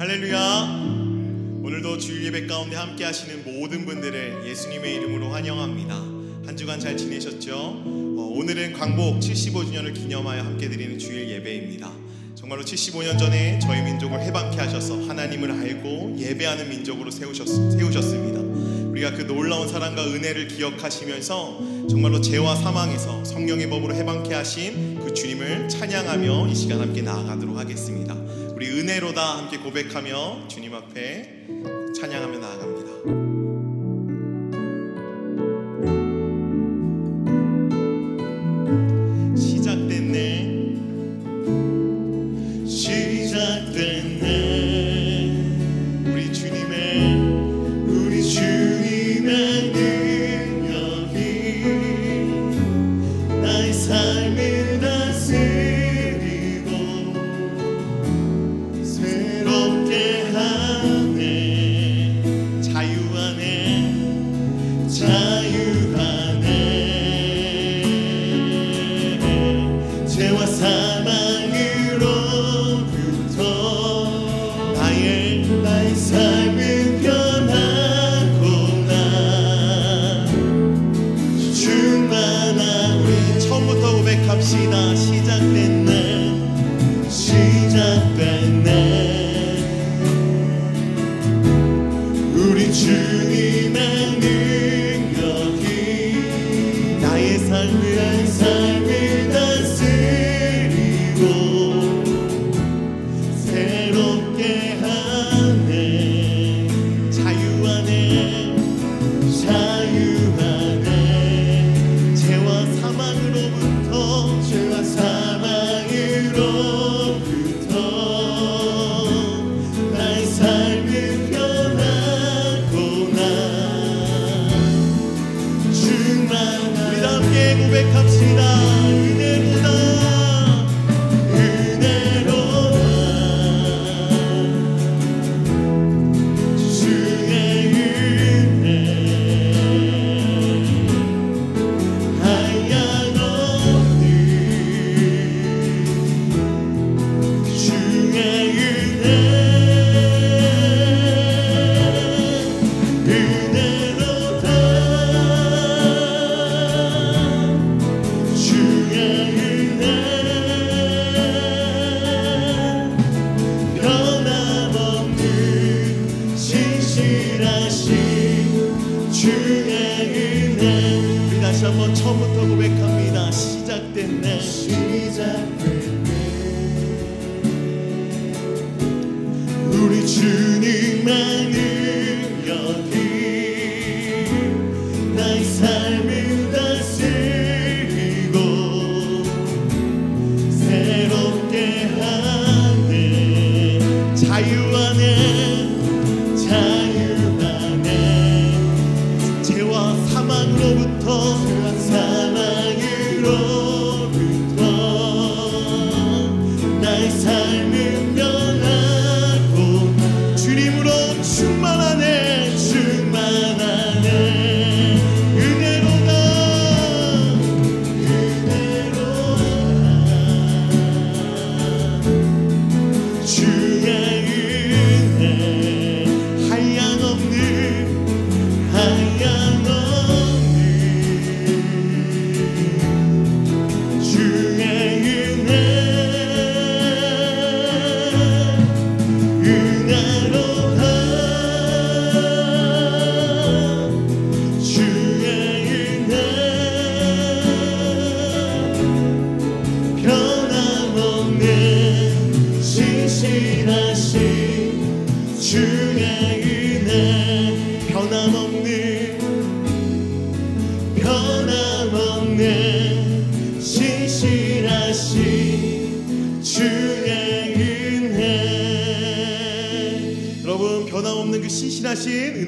할렐루야. 오늘도 주일 예배 가운데 함께 하시는 모든 분들을 예수님의 이름으로 환영합니다. 한 주간 잘 지내셨죠? 오늘은 광복 75주년을 기념하여 함께 드리는 주일 예배입니다. 정말로 75년 전에 저희 민족을 해방케 하셔서 하나님을 알고 예배하는 민족으로 세우셨습니다. 우리가 그 놀라운 사랑과 은혜를 기억하시면서 정말로 죄와 사망에서 성령의 법으로 해방케 하신 그 주님을 찬양하며 이 시간 함께 나아가도록 하겠습니다. 우리 은혜로다 함께 고백하며 주님 앞에 찬양하며 나아갑니다.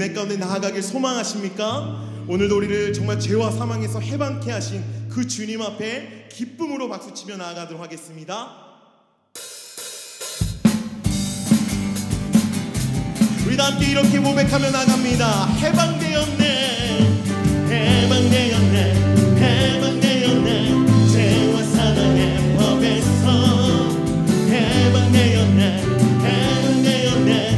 은혜 가운데 나아가길 소망하십니까? 오늘도 우리를 정말 죄와 사망에서 해방케 하신 그 주님 앞에 기쁨으로 박수치며 나아가도록 하겠습니다. 우리 다 함께 이렇게 고백하며 나갑니다. 해방되었네, 해방되었네, 해방되었네. 죄와 사망의 법에서 해방되었네, 해방되었네.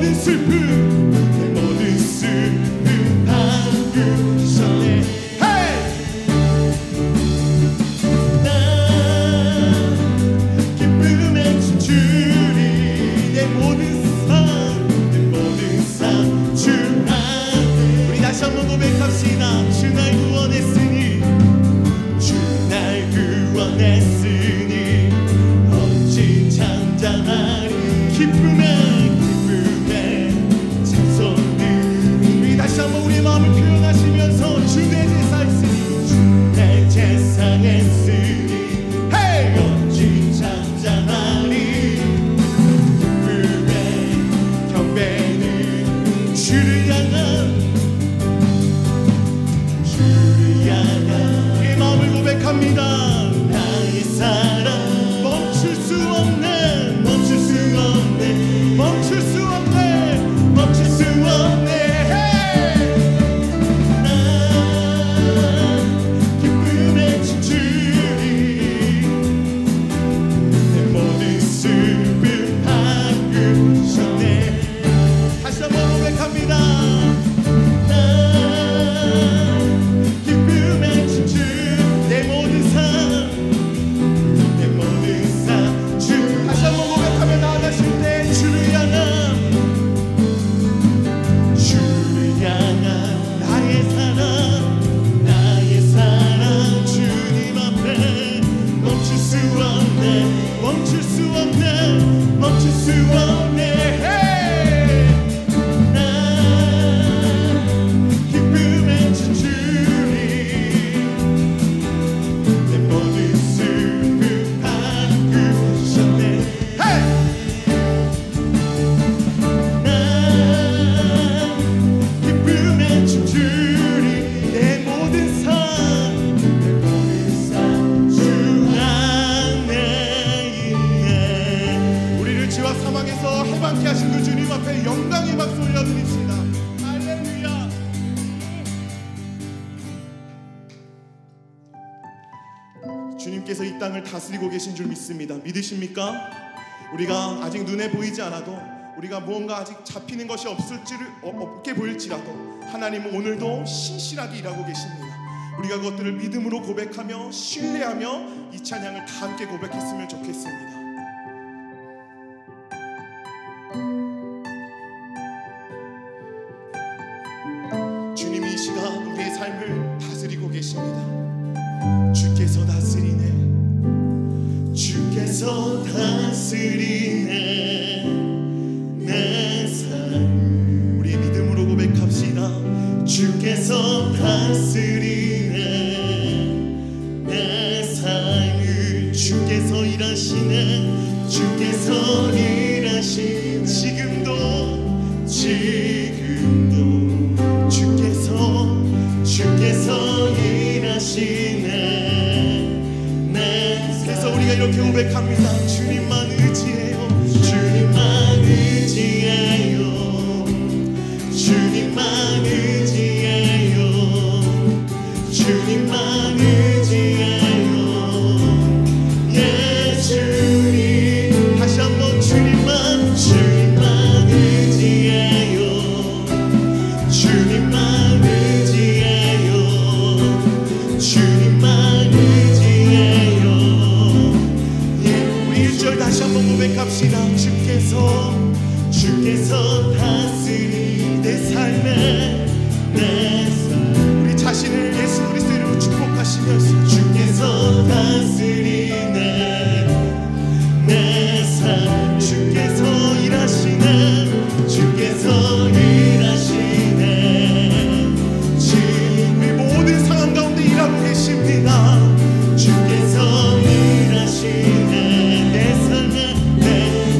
모든 슬픔 내 모든 슬픔 바꾸셨네. 주님께서 이 땅을 다스리고 계신 줄 믿습니다. 믿으십니까? 우리가 아직 눈에 보이지 않아도, 우리가 무언가 아직 잡히는 것이 없게 보일지라도 하나님은 오늘도 신실하게 일하고 계십니다. 우리가 그것들을 믿음으로 고백하며 신뢰하며 이 찬양을 다 함께 고백했으면 좋겠습니다. 주님이 이 시간 우리의 삶을 다스리고 계십니다. 주께서 다스리네, 주께서 다스리네 내 삶. 우리 믿음으로 고백합시다. 주께서 다스리네 내 삶을. 주께서 일하시네, 주께서 일하시네. 지금도 주께서 일하시네. 그래서 우리가 이렇게 고백합니다. 주님만 의지해요, 주님만 의지해요, 주님만 의지해요, 주님만 의지해요. 예 주님, 다시 한번 주님만 의지해요, 주님만 의지해요, 주님만 의지해요. 예, 우리 1절 다시 한번 고백합시다. 주께서 다스리 내 삶에, 우리 자신을 예수 그리스도 이름으로 축복하시면서 주께서 다스리네 내 삶. 주께서 일하시네, 주께서 일하시네. 지금 우리 모든 상황 가운데 일하고 계십니다. 주께서 일하시네 내 삶에.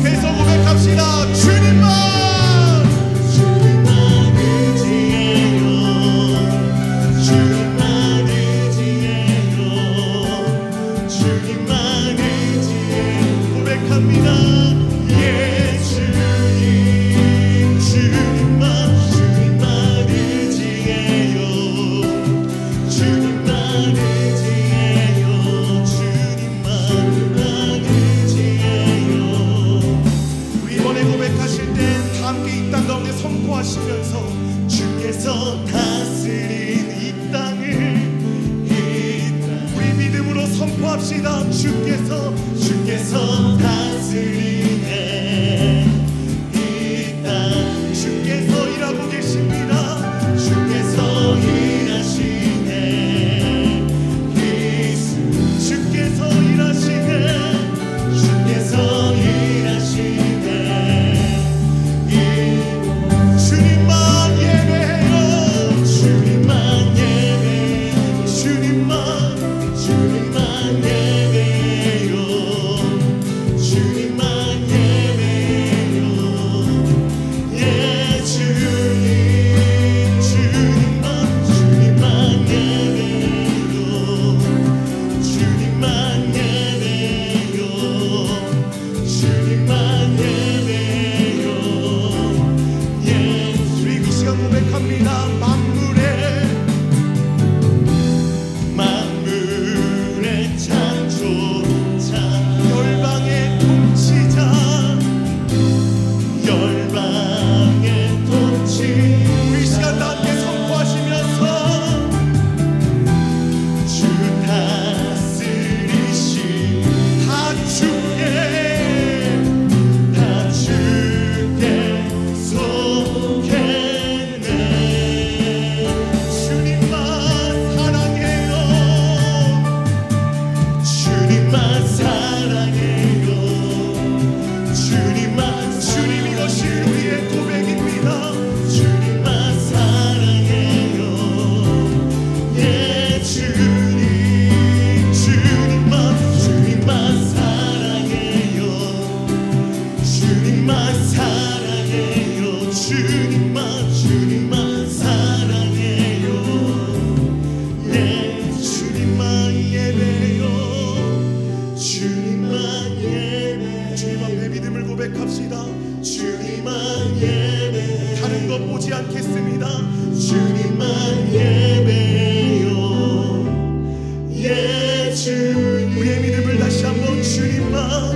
그래서 고백합시다. 주님만 의지해요, 주님만 의지해요, 주님만 의지해요. 고백합니다. 예 주님, 주님만 의지해요, 주님만 의지해요, 주님만 의지해요. 우리 이번에 고백하실 때 다 함께 이 땅 가운데 선포하시면서 주께서 다스린 이 땅을 우리 믿음으로 선포합시다. 주께서 다스리네 이 땅. 주께서 일하고 계십니다. 주께서 일하시네 주께서 일하시네 주께서 일하시네 주님만 예배해요. 주님만 예배해요. 주님만 예배해요. 주님만 예배해요. 예 주님 주님만 예배해요. 주님만 예배해요. 주님만 예배해요. 예 우리 그 시간 고백합니다. 만물의 창조자 열방의 통치자 열방의 통치 우리 시간 다 함께 선포하시면서 주 다스리시 다 주께 속했네. 주님만 사랑해요. 주님만 사랑해요. 주님 이것이 우리의 고백입니다. 주님만 사랑해요. 예 주님만 사랑해요. 주님만 사랑해요. 주님만 사랑해요. 예 주님만 예배요. 주님만 예배. 주님 앞에 믿음을 고백합시다. 주님만 예배. 다른 것 보지 않겠습니다. 주님만 예배요. 예 주님. 우리의 믿음을 다시 한번 주님만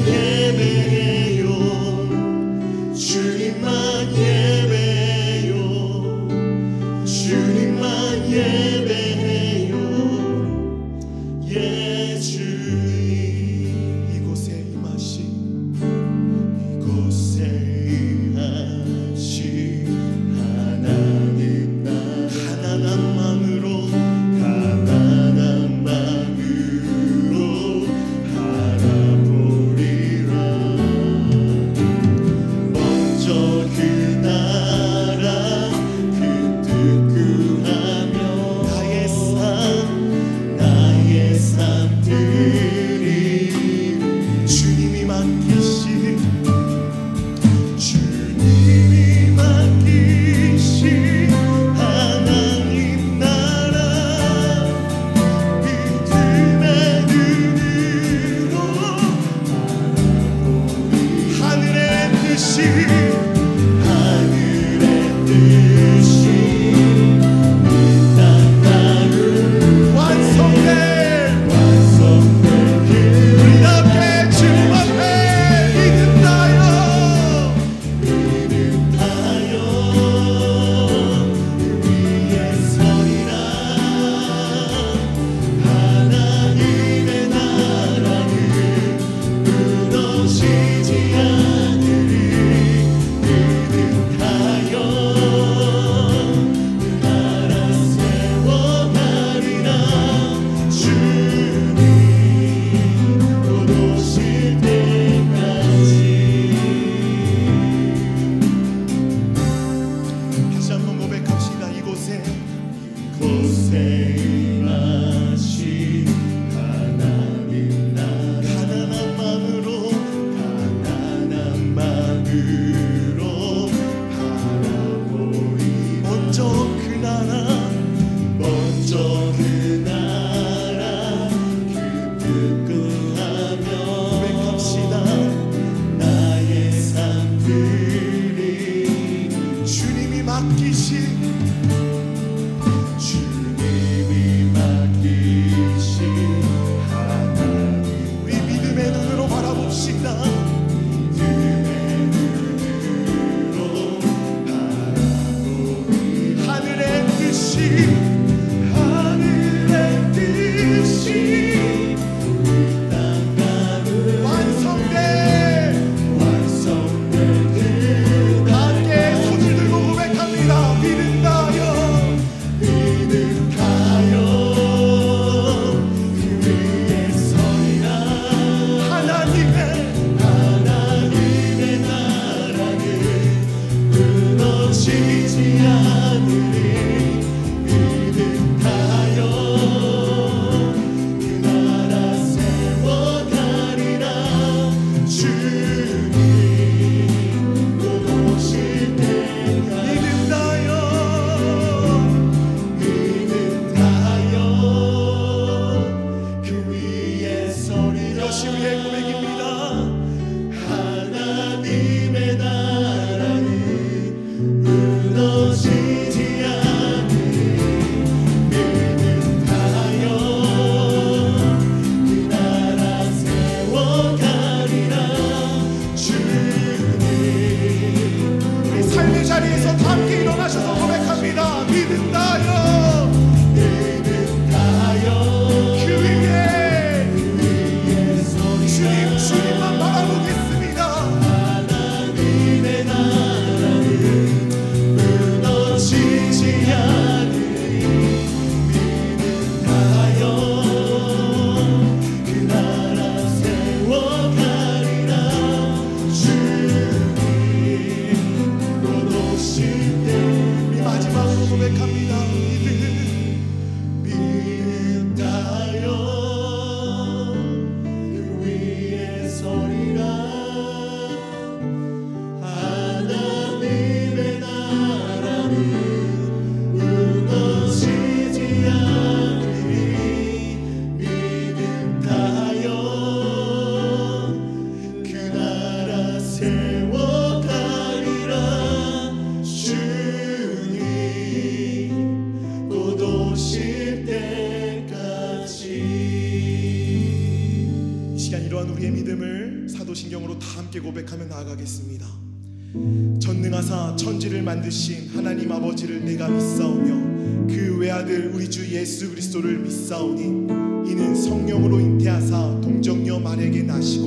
예배요. 주님만 예배요. 주님만 예배요. 예 주님 이곳에 임하신 하나님 가난한 마음으로 바라보리라. 먼저 그 나라 그 뜻 구하며 나의 삶 드리리. 주님이 맡기신 하나님 나라 믿음의 눈으로 하늘의 뜻이 이 땅 나를 완성될 우리 함께 주님 앞에 믿음 다하여 위에 서리라. 하나님의 나라는 무너지지 않으리. 믿음 다하여 그 나라 세워가리라. 주님 곧 오실 때까지. 다시 한번 고백합시다. 이곳에 임하신 하나님 나라 가난한 마음으로 바라보리. 먼저 그 나라 그 뜻 구하며 고백합시다. 나의 삶 드리리. 주님이 맡기신 하나님 우리 믿음의 눈으로 바라봅시다. 믿음의 눈으로 함께 고백하며 나아가겠습니다. 전능하사 천지를 만드신 하나님 아버지를 내가 믿사오며 그 외아들 우리 주 예수 그리스도를 믿사오니 이는 성령으로 잉태하사 동정녀 마리아에게 나시고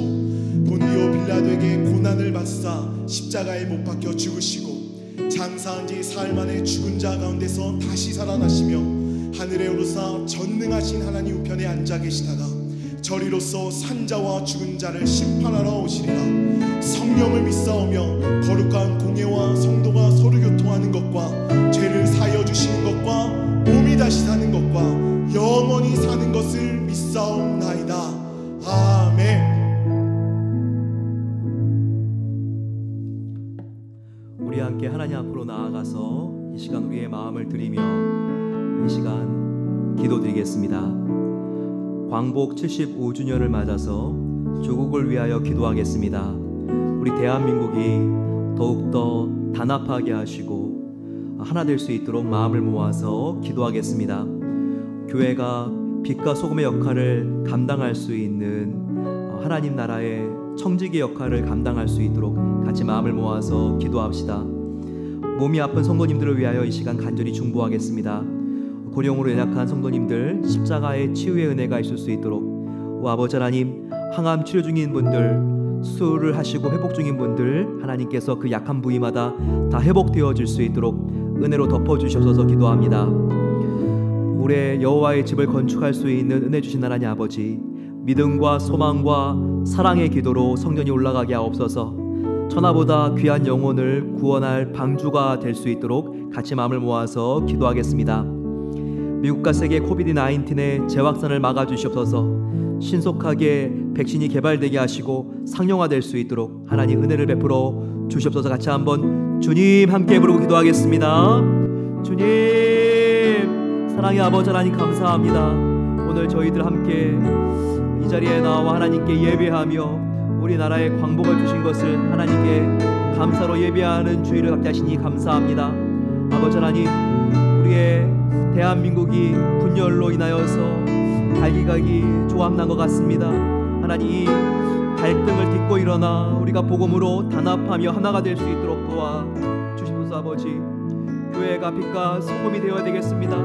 본디오 빌라도에게 고난을 받사 십자가에 못 박혀 죽으시고 장사한 지 사흘 만에 죽은 자 가운데서 다시 살아나시며 하늘에 오르사 전능하신 하나님 우편에 앉아 계시다가 저리로서 산자와 죽은 자를 심판하러 오시리라. 성령을 믿사오며 거룩한 공예와 성도가 서로 교통하는 것과 죄를 사하여 주시는 것과 몸이 다시 사는 것과 영원히 사는 것을 믿사옵나이다. 아멘. 우리 함께 하나님 앞으로 나아가서 이 시간 우리의 마음을 드리며 이 시간 기도드리겠습니다. 광복 75주년을 맞아서 조국을 위하여 기도하겠습니다. 우리 대한민국이 더욱더 단합하게 하시고 하나 될 수 있도록 마음을 모아서 기도하겠습니다. 교회가 빛과 소금의 역할을 감당할 수 있는 하나님 나라의 청지기 역할을 감당할 수 있도록 같이 마음을 모아서 기도합시다. 몸이 아픈 성도님들을 위하여 이 시간 간절히 중보하겠습니다. 고령으로 연약한 성도님들 십자가의 치유의 은혜가 있을 수 있도록 오 아버지 하나님, 항암 치료 중인 분들, 수술을 하시고 회복 중인 분들 하나님께서 그 약한 부위마다 다 회복되어질 수 있도록 은혜로 덮어주셔서 기도합니다. 우리의 여호와의 집을 건축할 수 있는 은혜 주신 하나님 아버지, 믿음과 소망과 사랑의 기도로 성전이 올라가게 하옵소서. 천하보다 귀한 영혼을 구원할 방주가 될 수 있도록 같이 마음을 모아서 기도하겠습니다. 미국과 세계 코비드-19의 재확산을 막아주시옵소서. 신속하게 백신이 개발되게 하시고 상용화될 수 있도록 하나님 은혜를 베풀어 주시옵소서. 같이 한번 주님 함께 부르고 기도하겠습니다. 주님, 사랑의 아버지 하나님 감사합니다. 오늘 저희들 함께 이 자리에 나와 하나님께 예배하며 우리나라에 광복을 주신 것을 하나님께 감사로 예배하는 주의를 갖게 하시니 감사합니다. 아버지 하나님, 우리의 대한민국이 분열로 인하여서 갈기갈기 조합난 것 같습니다. 하나님, 이 갈등을 딛고 일어나 우리가 복음으로 단합하며 하나가 될 수 있도록 도와주시옵소서. 아버지, 교회가 빛과 소금이 되어야 되겠습니다.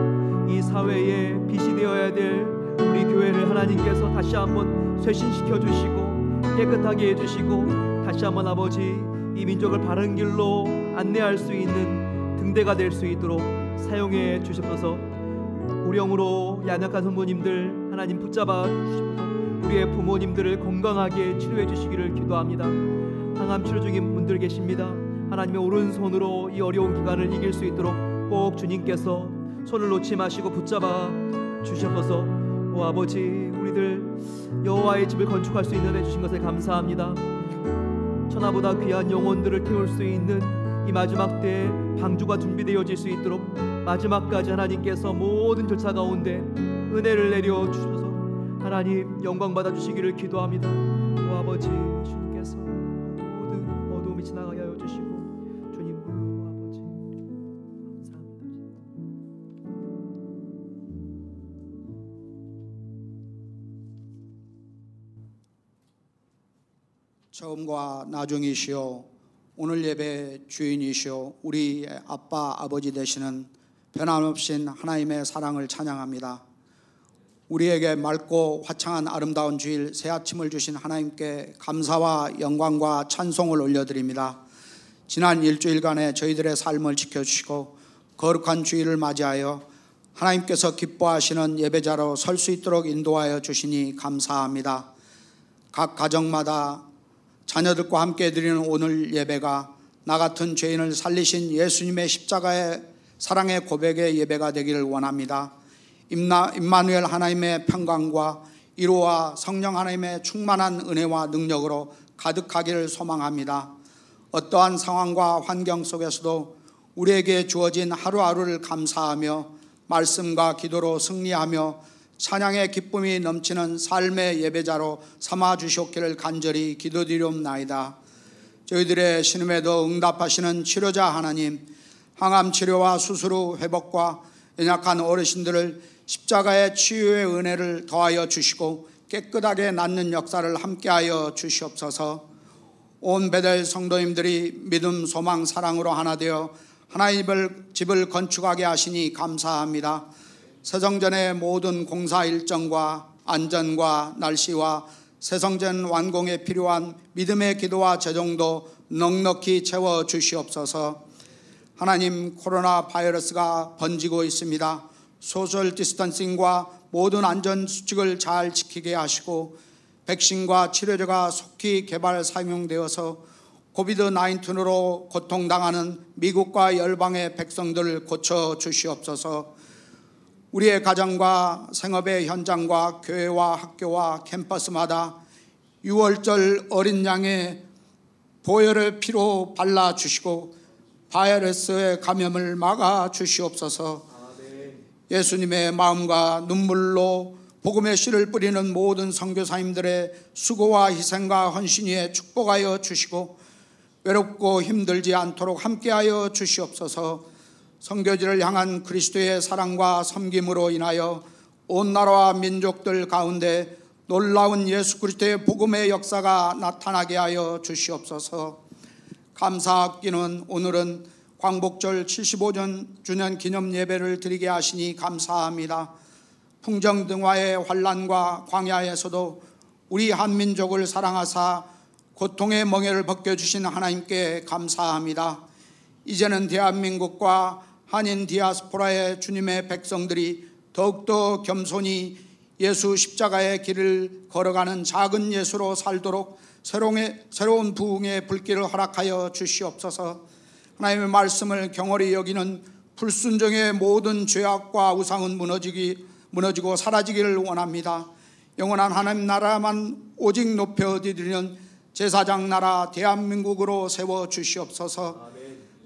이 사회에 빛이 되어야 될 우리 교회를 하나님께서 다시 한번 쇄신시켜 주시고 깨끗하게 해주시고 다시 한번 아버지 이 민족을 바른 길로 안내할 수 있는 등대가 될 수 있도록 사용해 주시옵소서. 고령으로 연약한 성도님들 하나님 붙잡아 주시옵소서. 우리의 부모님들을 건강하게 치료해 주시기를 기도합니다. 항암 치료 중인 분들 계십니다. 하나님의 오른손으로 이 어려운 기간을 이길 수 있도록 꼭 주님께서 손을 놓지 마시고 붙잡아 주시옵소서. 오 아버지, 우리들 여호와의 집을 건축할 수 있는 해 주신 것에 감사합니다. 천하보다 귀한 영혼들을 태울 수 있는 이 마지막 때에 방주가 준비되어질 수 있도록 마지막까지 하나님께서 모든 절차 가운데 은혜를 내려 주셔서 하나님 영광 받아 주시기를 기도합니다. 오 아버지, 주님께서 모든 어두움이 지나가게 하여 주시고 주님으로 오 아버지 감사합니다. 처음과 나중이시오 오늘 예배 주인이시오 우리 아빠 아버지 되시는 변함없인 하나님의 사랑을 찬양합니다. 우리에게 맑고 화창한 아름다운 주일 새 아침을 주신 하나님께 감사와 영광과 찬송을 올려드립니다. 지난 일주일간의 저희들의 삶을 지켜주시고 거룩한 주일을 맞이하여 하나님께서 기뻐하시는 예배자로 설 수 있도록 인도하여 주시니 감사합니다. 각 가정마다 자녀들과 함께 드리는 오늘 예배가 나 같은 죄인을 살리신 예수님의 십자가의 사랑의 고백의 예배가 되기를 원합니다. 임마누엘 하나님의 평강과 이로와 성령 하나님의 충만한 은혜와 능력으로 가득하기를 소망합니다. 어떠한 상황과 환경 속에서도 우리에게 주어진 하루하루를 감사하며 말씀과 기도로 승리하며 찬양의 기쁨이 넘치는 삶의 예배자로 삼아 주셨기를 간절히 기도드리옵나이다. 저희들의 신음에도 응답하시는 치료자 하나님, 항암 치료와 수술 후 회복과 연약한 어르신들을 십자가의 치유의 은혜를 더하여 주시고 깨끗하게 낫는 역사를 함께하여 주시옵소서. 온 베델 성도님들이 믿음, 소망, 사랑으로 하나 되어 하나님의 집을 건축하게 하시니 감사합니다. 새성전의 모든 공사 일정과 안전과 날씨와 새성전 완공에 필요한 믿음의 기도와 재정도 넉넉히 채워 주시옵소서. 하나님, 코로나 바이러스가 번지고 있습니다. 소셜 디스턴싱과 모든 안전수칙을 잘 지키게 하시고 백신과 치료제가 속히 개발 사용되어서 코비드-19으로 고통당하는 미국과 열방의 백성들을 고쳐 주시옵소서. 우리의 가정과 생업의 현장과 교회와 학교와 캠퍼스마다 6월절 어린 양의 보혈의 피로 발라주시고 바이러스의 감염을 막아 주시옵소서. 예수님의 마음과 눈물로 복음의 씨를 뿌리는 모든 선교사님들의 수고와 희생과 헌신에 축복하여 주시고 외롭고 힘들지 않도록 함께하여 주시옵소서. 선교지를 향한 그리스도의 사랑과 섬김으로 인하여 온 나라와 민족들 가운데 놀라운 예수 그리스도의 복음의 역사가 나타나게 하여 주시옵소서. 감사학기는 오늘은 광복절 75주년 기념 예배를 드리게 하시니 감사합니다. 풍정등화의 환란과 광야에서도 우리 한민족을 사랑하사 고통의 멍에를 벗겨주신 하나님께 감사합니다. 이제는 대한민국과 한인 디아스포라의 주님의 백성들이 더욱더 겸손히 예수 십자가의 길을 걸어가는 작은 예수로 살도록 새로운 부흥의 불길을 허락하여 주시옵소서. 하나님의 말씀을 경홀히 여기는 불순종의 모든 죄악과 우상은 무너지고 사라지기를 원합니다. 영원한 하나님 나라만 오직 높여드리는 제사장 나라 대한민국으로 세워 주시옵소서.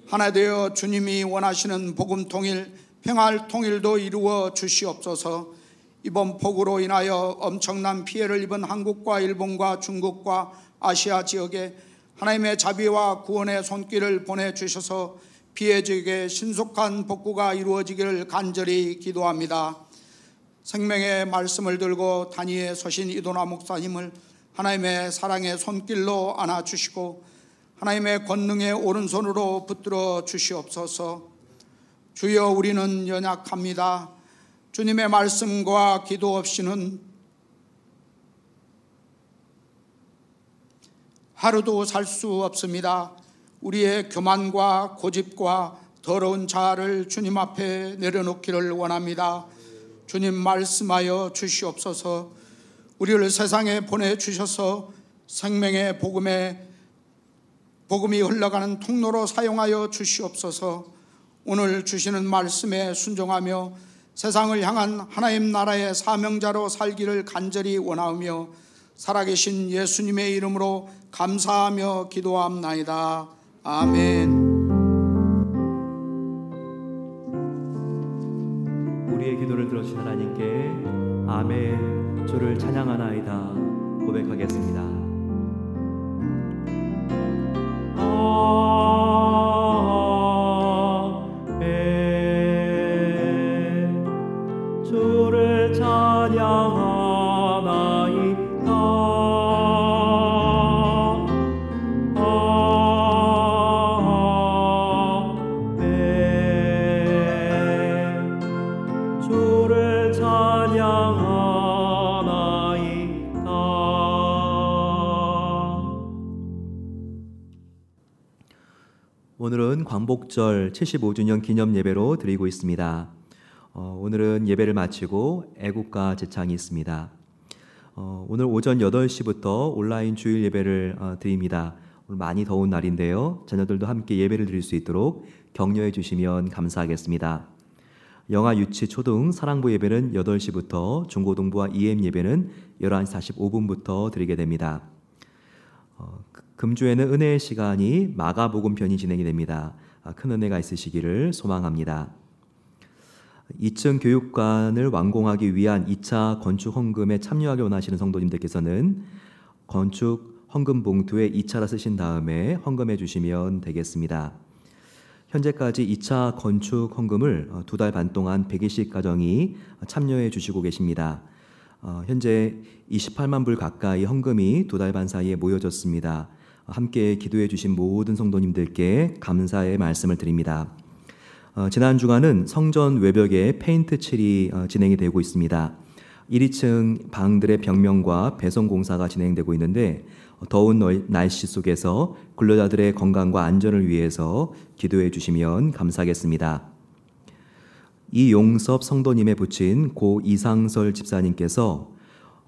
하나 되어 주님이 원하시는 복음 통일, 평화 통일도 이루어 주시옵소서. 이번 폭우로 인하여 엄청난 피해를 입은 한국과 일본과 중국과 아시아 지역에 하나님의 자비와 구원의 손길을 보내주셔서 피해 지역에 신속한 복구가 이루어지기를 간절히 기도합니다. 생명의 말씀을 들고 단위에 서신 이도나 목사님을 하나님의 사랑의 손길로 안아주시고 하나님의 권능의 오른손으로 붙들어 주시옵소서. 주여, 우리는 연약합니다. 주님의 말씀과 기도 없이는 하루도 살 수 없습니다. 우리의 교만과 고집과 더러운 자아를 주님 앞에 내려놓기를 원합니다. 주님, 말씀하여 주시옵소서. 우리를 세상에 보내주셔서 생명의 복음이 흘러가는 통로로 사용하여 주시옵소서. 오늘 주시는 말씀에 순종하며 세상을 향한 하나님 나라의 사명자로 살기를 간절히 원하며 살아계신 예수님의 이름으로 감사하며 기도합나이다. 아멘. 우리의 기도를 들어주신 하나님께 아멘, 주를 찬양하나이다 고백하겠습니다. 아멘, 주를 찬양하나이다. 아멘, 주를 찬양하나이다. 오늘은 광복절 75주년 기념 예배로 드리고 있습니다. 오늘은 예배를 마치고 애국가 제창이 있습니다. 오늘 오전 8시부터 온라인 주일 예배를 드립니다. 오늘 많이 더운 날인데요. 자녀들도 함께 예배를 드릴 수 있도록 격려해 주시면 감사하겠습니다. 영아, 유치, 초등, 사랑부 예배는 8시부터, 중고등부와 EM 예배는 11시 45분부터 드리게 됩니다. 금주에는 은혜의 시간이 마가복음 편이 진행이 됩니다. 큰 은혜가 있으시기를 소망합니다. 2층 교육관을 완공하기 위한 2차 건축 헌금에 참여하기 원하시는 성도님들께서는 건축 헌금 봉투에 2차라 쓰신 다음에 헌금해 주시면 되겠습니다. 현재까지 2차 건축 헌금을 2달 반 동안 120 가정이 참여해 주시고 계십니다. 현재 28만 불 가까이 헌금이 2달 반 사이에 모여졌습니다. 함께 기도해 주신 모든 성도님들께 감사의 말씀을 드립니다. 지난 주간은 성전 외벽에 페인트 칠이 진행이 되고 있습니다. 1~2층 방들의 벽면과 배선 공사가 진행되고 있는데 더운 날씨 속에서 근로자들의 건강과 안전을 위해서 기도해 주시면 감사하겠습니다. 이용섭 성도님의 부친 고 이상설 집사님께서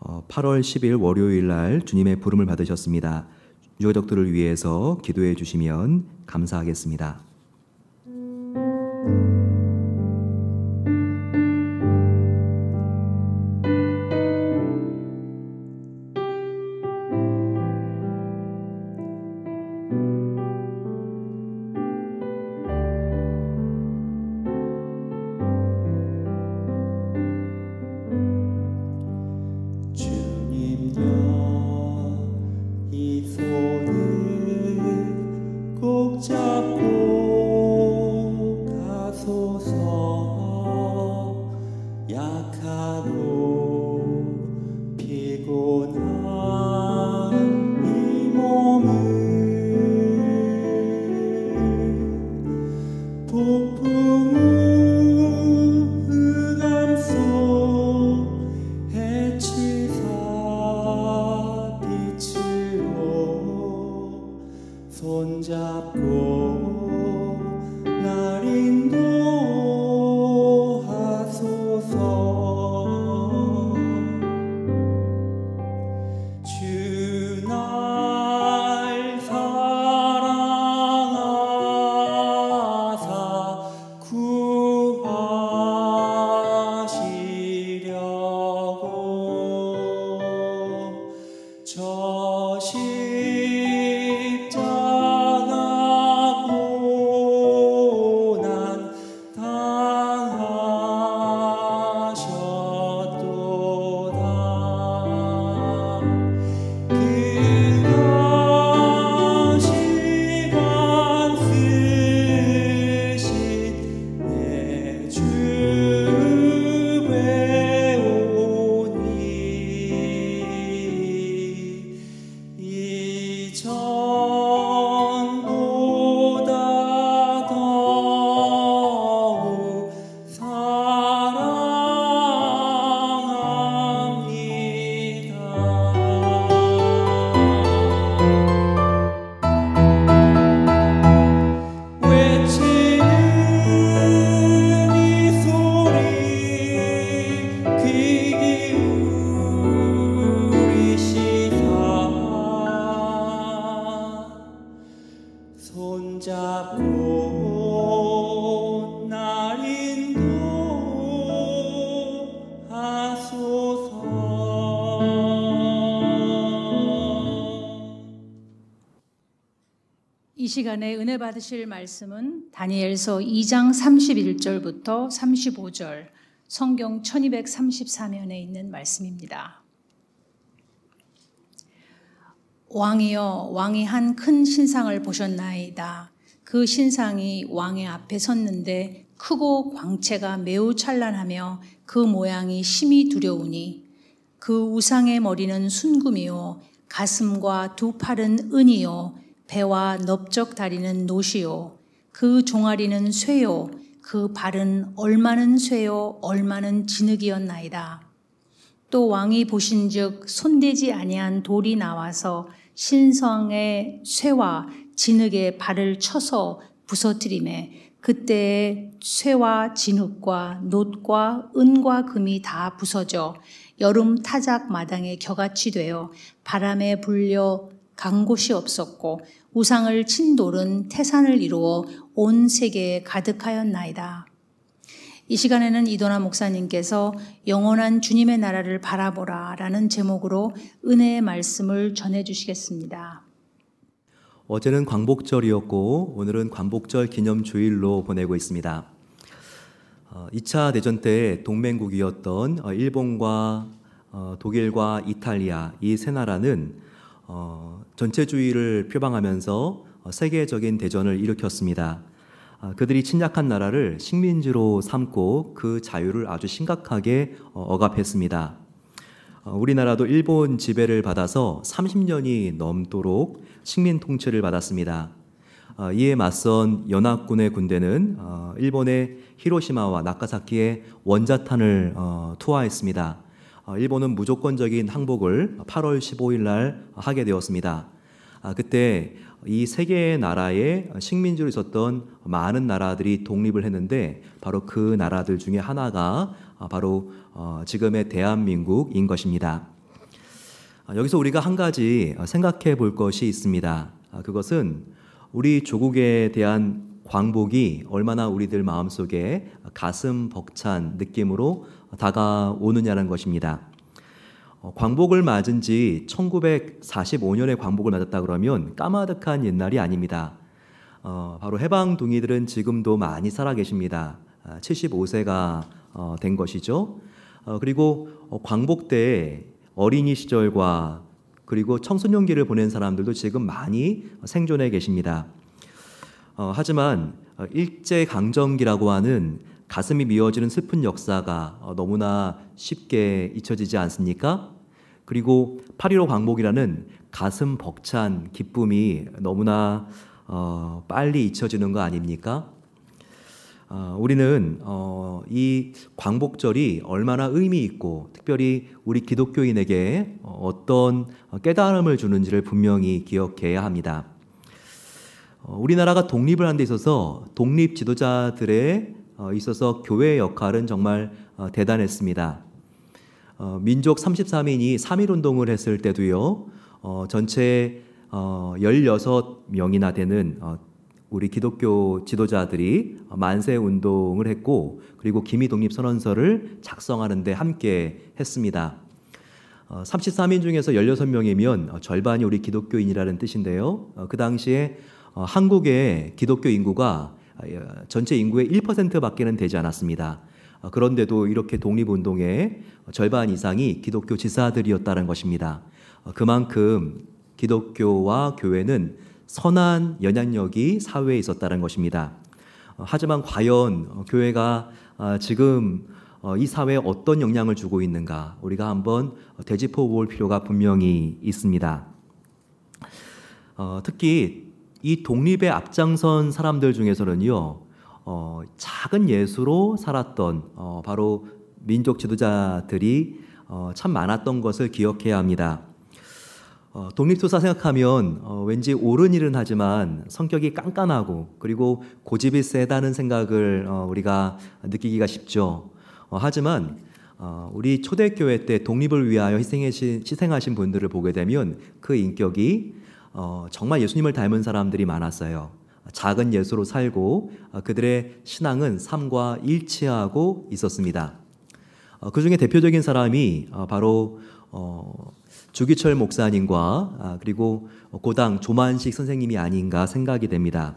8월 10일 월요일 날 주님의 부름을 받으셨습니다. 유가족들을 위해서 기도해 주시면 감사하겠습니다. 이 시간에 은혜 받으실 말씀은 다니엘서 2장 31절부터 35절, 성경 1234면에 있는 말씀입니다. 왕이여, 왕이 한 큰 신상을 보셨나이다. 그 신상이 왕의 앞에 섰는데 크고 광채가 매우 찬란하며 그 모양이 심히 두려우니 그 우상의 머리는 순금이요 가슴과 두 팔은 은이요 배와 넓적 다리는 노시요 그 종아리는 쇠요 그 발은 얼마는 쇠요 얼마는 진흙이었나이다. 또 왕이 보신즉 손대지 아니한 돌이 나와서 신성의 쇠와 진흙의 발을 쳐서 부서뜨리매 그때에 쇠와 진흙과 놋과 은과 금이 다 부서져 여름 타작 마당에 겨같이 되어 바람에 불려 간 곳이 없었고 우상을 친 돌은 태산을 이루어 온 세계에 가득하였나이다. 이 시간에는 이도나 목사님께서 영원한 주님의 나라를 바라보라 라는 제목으로 은혜의 말씀을 전해주시겠습니다. 어제는 광복절이었고 오늘은 광복절 기념주일로 보내고 있습니다. 2차 대전 때 동맹국이었던 일본과 독일과 이탈리아 이 세 나라는 전체주의를 표방하면서 세계적인 대전을 일으켰습니다. 그들이 침략한 나라를 식민지로 삼고 그 자유를 아주 심각하게 억압했습니다. 우리나라도 일본 지배를 받아서 30년이 넘도록 식민 통치를 받았습니다. 이에 맞선 연합군의 군대는 일본의 히로시마와 나가사키에 원자탄을 투하했습니다. 일본은 무조건적인 항복을 8월 15일 날 하게 되었습니다. 그때 이 세 개의 나라에 식민지로 있었던 많은 나라들이 독립을 했는데 바로 그 나라들 중에 하나가 바로 지금의 대한민국인 것입니다. 여기서 우리가 한 가지 생각해 볼 것이 있습니다. 그것은 우리 조국에 대한 광복이 얼마나 우리들 마음속에 가슴 벅찬 느낌으로 다가오느냐는 것입니다. 광복을 맞은 지 1945년에 광복을 맞았다 그러면 까마득한 옛날이 아닙니다. 바로 해방둥이들은 지금도 많이 살아 계십니다. 75세가 된 것이죠. 그리고 광복 때 어린이 시절과 그리고 청소년기를 보낸 사람들도 지금 많이 생존해 계십니다. 하지만 일제강점기라고 하는 가슴이 미어지는 슬픈 역사가 너무나 쉽게 잊혀지지 않습니까? 그리고 8.15 광복이라는 가슴 벅찬 기쁨이 너무나 빨리 잊혀지는 거 아닙니까? 우리는 이 광복절이 얼마나 의미 있고 특별히 우리 기독교인에게 어떤 깨달음을 주는지를 분명히 기억해야 합니다. 우리나라가 독립을 하는 데 있어서 독립 지도자들에 있어서 교회의 역할은 정말 대단했습니다. 민족 33인이 3.1운동을 했을 때도요, 전체 16명이나 되는 우리 기독교 지도자들이 만세운동을 했고 그리고 기미독립선언서를 작성하는 데 함께 했습니다. 33인 중에서 16명이면 절반이 우리 기독교인이라는 뜻인데요. 그 당시에 한국의 기독교 인구가 전체 인구의 1%밖에는 되지 않았습니다. 그런데도 이렇게 독립운동의 절반 이상이 기독교 지사들이었다는 것입니다. 그만큼 기독교와 교회는 선한 영향력이 사회에 있었다는 것입니다. 하지만 과연 교회가 지금 이 사회에 어떤 영향을 주고 있는가 우리가 한번 되짚어 볼 필요가 분명히 있습니다. 특히 이 독립에 앞장선 사람들 중에서는요, 작은 예수로 살았던 바로 민족 지도자들이 참 많았던 것을 기억해야 합니다. 독립투사 생각하면 왠지 옳은 일은 하지만 성격이 깐깐하고 그리고 고집이 세다는 생각을 우리가 느끼기가 쉽죠. 하지만 우리 초대교회 때 독립을 위하여 희생하신 분들을 보게 되면 그 인격이 정말 예수님을 닮은 사람들이 많았어요. 작은 예수로 살고 그들의 신앙은 삶과 일치하고 있었습니다. 그 중에 대표적인 사람이 바로 주기철 목사님과 그리고 고당 조만식 선생님이 아닌가 생각이 됩니다.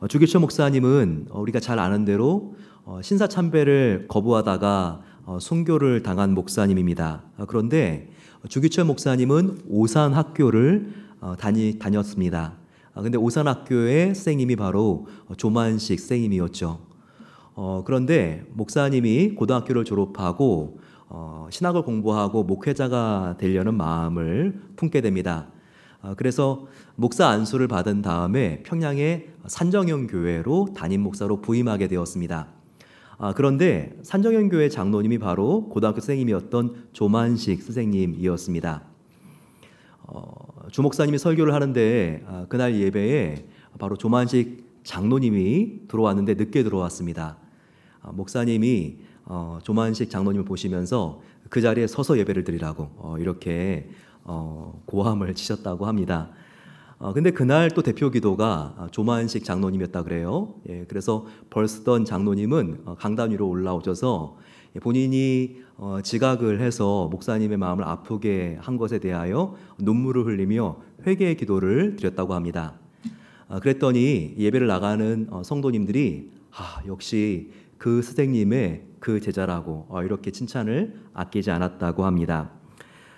주기철 목사님은 우리가 잘 아는 대로 신사참배를 거부하다가 순교를 당한 목사님입니다. 그런데 주기철 목사님은 오산학교를 다녔습니다. 근데 오산학교의 선생님이 바로 조만식 선생님이었죠. 그런데 목사님이 고등학교를 졸업하고 신학을 공부하고 목회자가 되려는 마음을 품게 됩니다. 그래서 목사 안수를 받은 다음에 평양의 산정형 교회로 담임 목사로 부임하게 되었습니다. 그런데 산정형 교회 장로님이 바로 고등학교 선생님이었던 조만식 선생님이었습니다. 주 목사님이 설교를 하는데 그날 예배에 바로 조만식 장로님이 들어왔는데 늦게 들어왔습니다. 목사님이 조만식 장로님을 보시면서 그 자리에 서서 예배를 드리라고 이렇게 고함을 치셨다고 합니다. 근데 그날 또 대표 기도가 조만식 장로님이었다 그래요. 그래서 벌쓰던 장로님은 강단 위로 올라오셔서 본인이 지각을 해서 목사님의 마음을 아프게 한 것에 대하여 눈물을 흘리며 회개의 기도를 드렸다고 합니다. 그랬더니 예배를 나가는 성도님들이 역시 그 선생님의 그 제자라고 이렇게 칭찬을 아끼지 않았다고 합니다.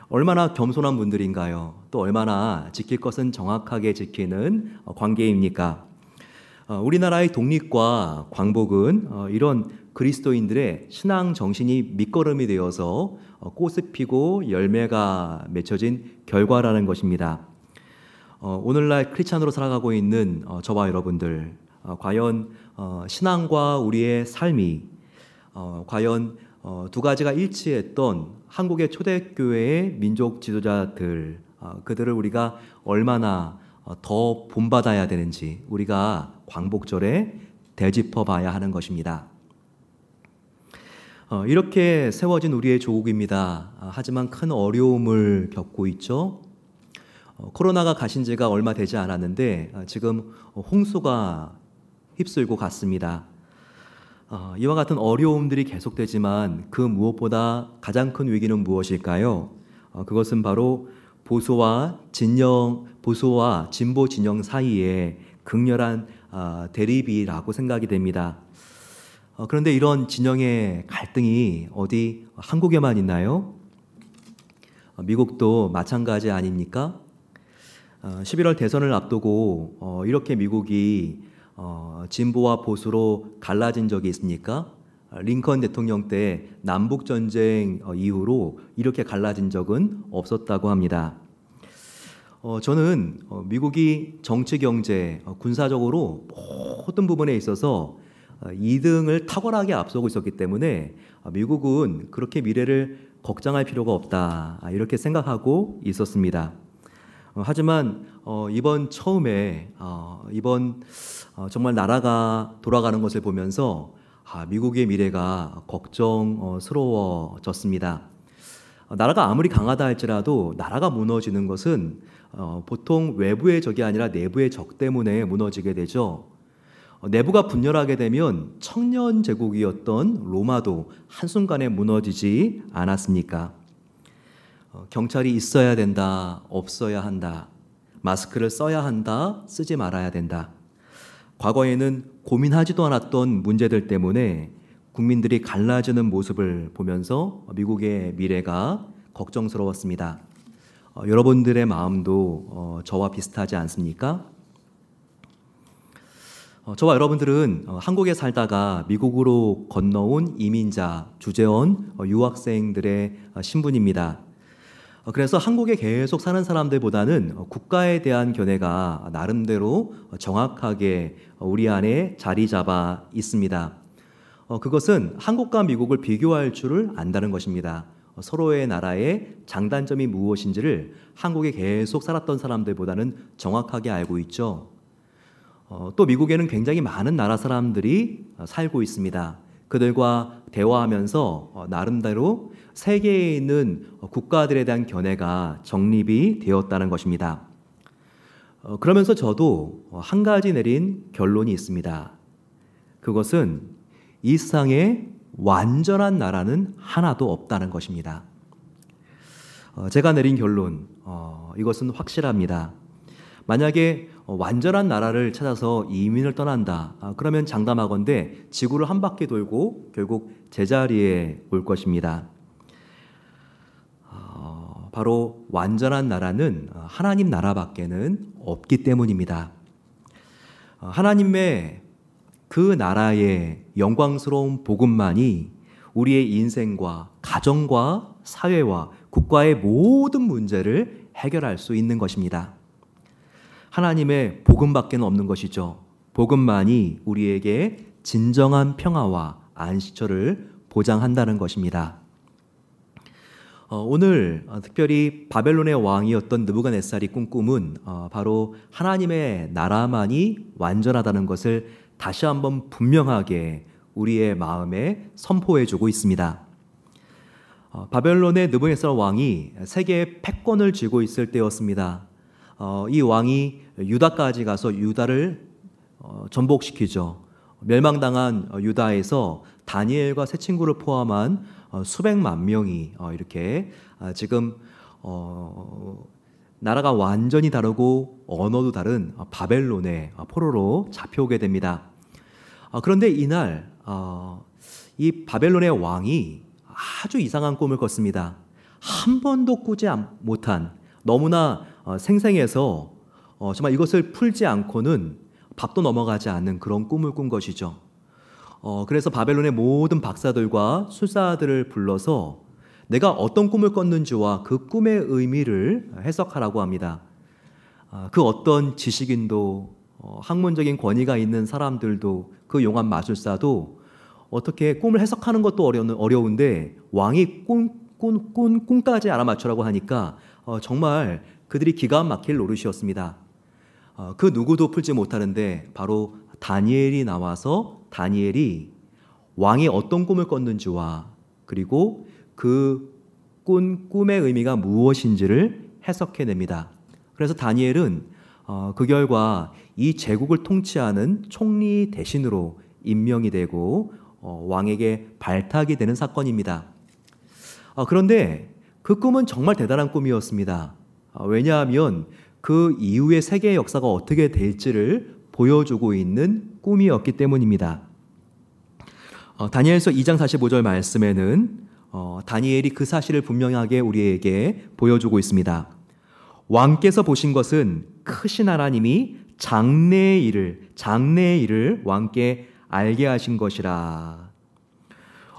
얼마나 겸손한 분들인가요? 또 얼마나 지킬 것은 정확하게 지키는 관계입니까? 우리나라의 독립과 광복은 이런 그리스도인들의 신앙 정신이 밑거름이 되어서 꽃이 피고 열매가 맺혀진 결과라는 것입니다. 오늘날 크리스찬으로 살아가고 있는 저와 여러분들, 과연 신앙과 우리의 삶이 과연 두 가지가 일치했던 한국의 초대교회의 민족 지도자들, 그들을 우리가 얼마나 더 본받아야 되는지 우리가 광복절에 되짚어봐야 하는 것입니다. 이렇게 세워진 우리의 조국입니다. 하지만 큰 어려움을 겪고 있죠. 코로나가 가신 지가 얼마 되지 않았는데 지금 홍수가 휩쓸고 갔습니다. 이와 같은 어려움들이 계속되지만 그 무엇보다 가장 큰 위기는 무엇일까요? 그것은 바로 보수와 진보 진영 사이에 극렬한 대립이라고 생각이 됩니다. 그런데 이런 진영의 갈등이 어디 한국에만 있나요? 미국도 마찬가지 아닙니까? 11월 대선을 앞두고 이렇게 미국이 진보와 보수로 갈라진 적이 있습니까? 링컨 대통령 때 남북전쟁 이후로 이렇게 갈라진 적은 없었다고 합니다. 저는 미국이 정치, 경제, 군사적으로 모든 부분에 있어서 2등을 탁월하게 앞서고 있었기 때문에 미국은 그렇게 미래를 걱정할 필요가 없다, 이렇게 생각하고 있었습니다. 하지만 이번 처음에 정말 나라가 돌아가는 것을 보면서 미국의 미래가 걱정스러워졌습니다. 나라가 아무리 강하다 할지라도 나라가 무너지는 것은 보통 외부의 적이 아니라 내부의 적 때문에 무너지게 되죠. 내부가 분열하게 되면 청년 제국이었던 로마도 한순간에 무너지지 않았습니까? 경찰이 있어야 된다, 없어야 한다, 마스크를 써야 한다, 쓰지 말아야 된다. 과거에는 고민하지도 않았던 문제들 때문에 국민들이 갈라지는 모습을 보면서 미국의 미래가 걱정스러웠습니다. 여러분들의 마음도 저와 비슷하지 않습니까? 저와 여러분들은 한국에 살다가 미국으로 건너온 이민자, 주재원, 유학생들의 신분입니다. 그래서 한국에 계속 사는 사람들보다는 국가에 대한 견해가 나름대로 정확하게 우리 안에 자리 잡아 있습니다. 그것은 한국과 미국을 비교할 줄을 안다는 것입니다. 서로의 나라의 장단점이 무엇인지를 한국에 계속 살았던 사람들보다는 정확하게 알고 있죠. 또 미국에는 굉장히 많은 나라 사람들이 살고 있습니다. 그들과 대화하면서 나름대로 세계에 있는 국가들에 대한 견해가 정립이 되었다는 것입니다. 그러면서 저도 한 가지 내린 결론이 있습니다. 그것은 이 세상에 완전한 나라는 하나도 없다는 것입니다. 제가 내린 결론, 이것은 확실합니다. 만약에 완전한 나라를 찾아서 이민을 떠난다, 그러면 장담하건대 지구를 한 바퀴 돌고 결국 제자리에 올 것입니다. 바로 완전한 나라는 하나님 나라밖에는 없기 때문입니다. 하나님의 그 나라의 영광스러운 복음만이 우리의 인생과 가정과 사회와 국가의 모든 문제를 해결할 수 있는 것입니다. 하나님의 복음밖에는 없는 것이죠. 복음만이 우리에게 진정한 평화와 안식처를 보장한다는 것입니다. 오늘 특별히 바벨론의 왕이었던 느부갓네살이 꿈꾸은 바로 하나님의 나라만이 완전하다는 것을 다시 한번 분명하게 우리의 마음에 선포해주고 있습니다. 바벨론의 느부갓네살 왕이 세계의 패권을 쥐고 있을 때였습니다. 이 왕이 유다까지 가서 유다를 전복시키죠. 멸망당한 유다에서 다니엘과 세 친구를 포함한 수백만 명이 이렇게 지금 나라가 완전히 다르고 언어도 다른 바벨론의 포로로 잡혀오게 됩니다. 그런데 이날 이 바벨론의 왕이 아주 이상한 꿈을 꿨습니다. 한 번도 꾸지 못한, 너무나 생생해서 정말 이것을 풀지 않고는 밥도 넘어가지 않는 그런 꿈을 꾼 것이죠. 그래서 바벨론의 모든 박사들과 술사들을 불러서 내가 어떤 꿈을 꿨는지와 그 꿈의 의미를 해석하라고 합니다. 그 어떤 지식인도 학문적인 권위가 있는 사람들도 그 용한 마술사도 어떻게 꿈을 해석하는 것도 어려운데 왕이 꿈까지 알아맞추라고 하니까 정말 그들이 기가 막힐 노릇이었습니다. 그 누구도 풀지 못하는데 바로 다니엘이 나와서 다니엘이 왕이 어떤 꿈을 꿨는지와 그리고 그 꿈의 의미가 무엇인지를 해석해냅니다. 그래서 다니엘은 그 결과 이 제국을 통치하는 총리 대신으로 임명이 되고 왕에게 발탁이 되는 사건입니다. 그런데 그 꿈은 정말 대단한 꿈이었습니다. 왜냐하면 그 이후의 세계의 역사가 어떻게 될지를 보여주고 있는 꿈이었기 때문입니다. 다니엘서 2장 45절 말씀에는 다니엘이 그 사실을 분명하게 우리에게 보여주고 있습니다. 왕께서 보신 것은 크신 하나님이 장래의 일을 왕께 알게 하신 것이라.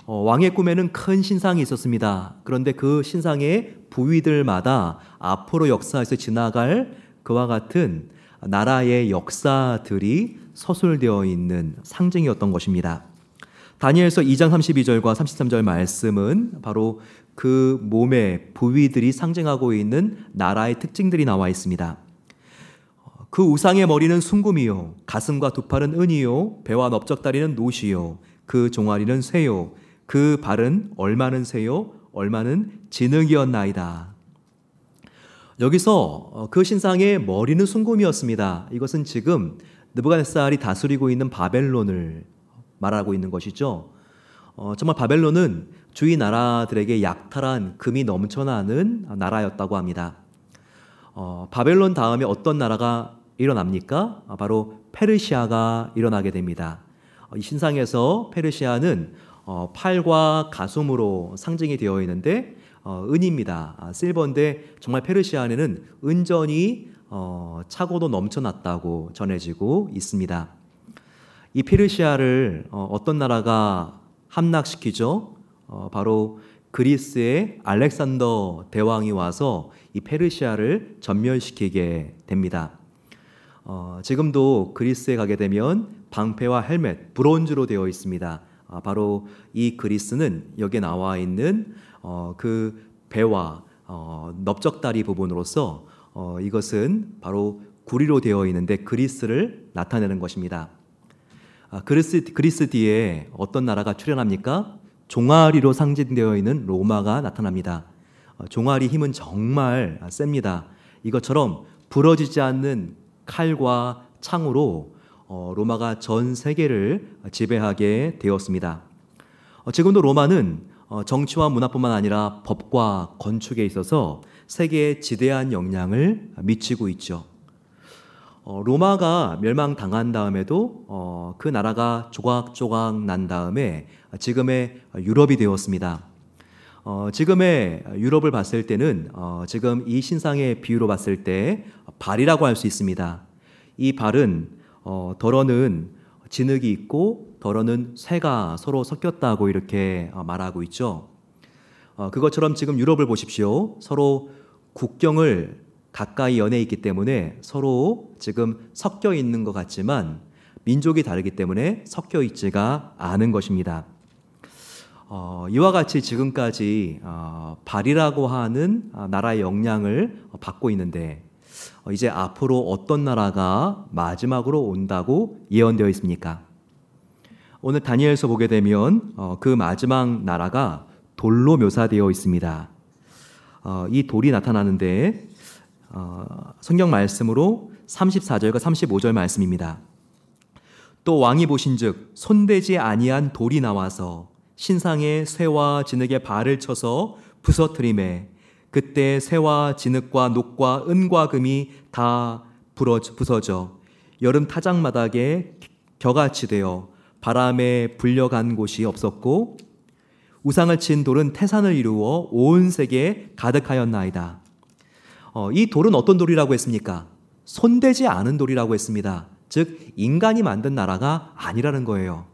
왕의 꿈에는 큰 신상이 있었습니다. 그런데 그 신상의 부위들마다 앞으로 역사에서 지나갈 그와 같은 나라의 역사들이 서술되어 있는 상징이었던 것입니다. 다니엘서 2장 32절과 33절 말씀은 바로 그 몸의 부위들이 상징하고 있는 나라의 특징들이 나와 있습니다. 그 우상의 머리는 순금이요, 가슴과 두 팔은 은이요, 배와 넓적다리는 노시요, 그 종아리는 쇠요, 그 발은 얼마는 새요, 얼마는 진흙이었나이다. 여기서 그 신상의 머리는 순금이었습니다. 이것은 지금 느부갓네살이 다스리고 있는 바벨론을 말하고 있는 것이죠. 정말 바벨론은 주위 나라들에게 약탈한 금이 넘쳐나는 나라였다고 합니다. 바벨론 다음에 어떤 나라가 일어납니까? 바로 페르시아가 일어나게 됩니다. 이 신상에서 페르시아는 팔과 가슴으로 상징이 되어 있는데 은입니다. 실버인데 정말 페르시아에는 은전이 차고도 넘쳐났다고 전해지고 있습니다. 이 페르시아를 어떤 나라가 함락시키죠? 바로 그리스의 알렉산더 대왕이 와서 이 페르시아를 전멸시키게 됩니다. 지금도 그리스에 가게 되면 방패와 헬멧, 브론즈로 되어 있습니다. 바로 이 그리스는 여기에 나와 있는 그 배와 넓적다리 부분으로서 이것은 바로 구리로 되어 있는데 그리스를 나타내는 것입니다. 그리스 뒤에 어떤 나라가 출현합니까? 종아리로 상징되어 있는 로마가 나타납니다. 종아리 힘은 정말 셉니다. 이것처럼 부러지지 않는 칼과 창으로 로마가 전 세계를 지배하게 되었습니다. 지금도 로마는 정치와 문화뿐만 아니라 법과 건축에 있어서 세계에 지대한 영향을 미치고 있죠. 로마가 멸망당한 다음에도 그 나라가 조각조각 난 다음에 지금의 유럽이 되었습니다. 지금의 유럽을 봤을 때는 지금 이 신상의 비유로 봤을 때 발이라고 할 수 있습니다. 이 발은 덜어는 진흙이 있고 덜어는 쇠가 서로 섞였다고 이렇게 말하고 있죠. 그것처럼 지금 유럽을 보십시오. 서로 국경을 가까이 연해 있기 때문에 서로 지금 섞여 있는 것 같지만 민족이 다르기 때문에 섞여 있지가 않은 것입니다. 이와 같이 지금까지 발이라고 하는 나라의 영향을 받고 있는데 이제 앞으로 어떤 나라가 마지막으로 온다고 예언되어 있습니까? 오늘 다니엘서 보게 되면 그 마지막 나라가 돌로 묘사되어 있습니다. 이 돌이 나타나는데 성경 말씀으로 34절과 35절 말씀입니다. 또 왕이 보신즉 손대지 아니한 돌이 나와서 신상의 쇠와 진흙의 발을 쳐서 부서뜨리매 그때 쇠와 진흙과 녹과 은과 금이 다 부서져 여름 타작마당에 겨같이 되어 바람에 불려간 곳이 없었고 우상을 친 돌은 태산을 이루어 온 세계에 가득하였나이다. 이 돌은 어떤 돌이라고 했습니까? 손대지 않은 돌이라고 했습니다. 즉 인간이 만든 나라가 아니라는 거예요.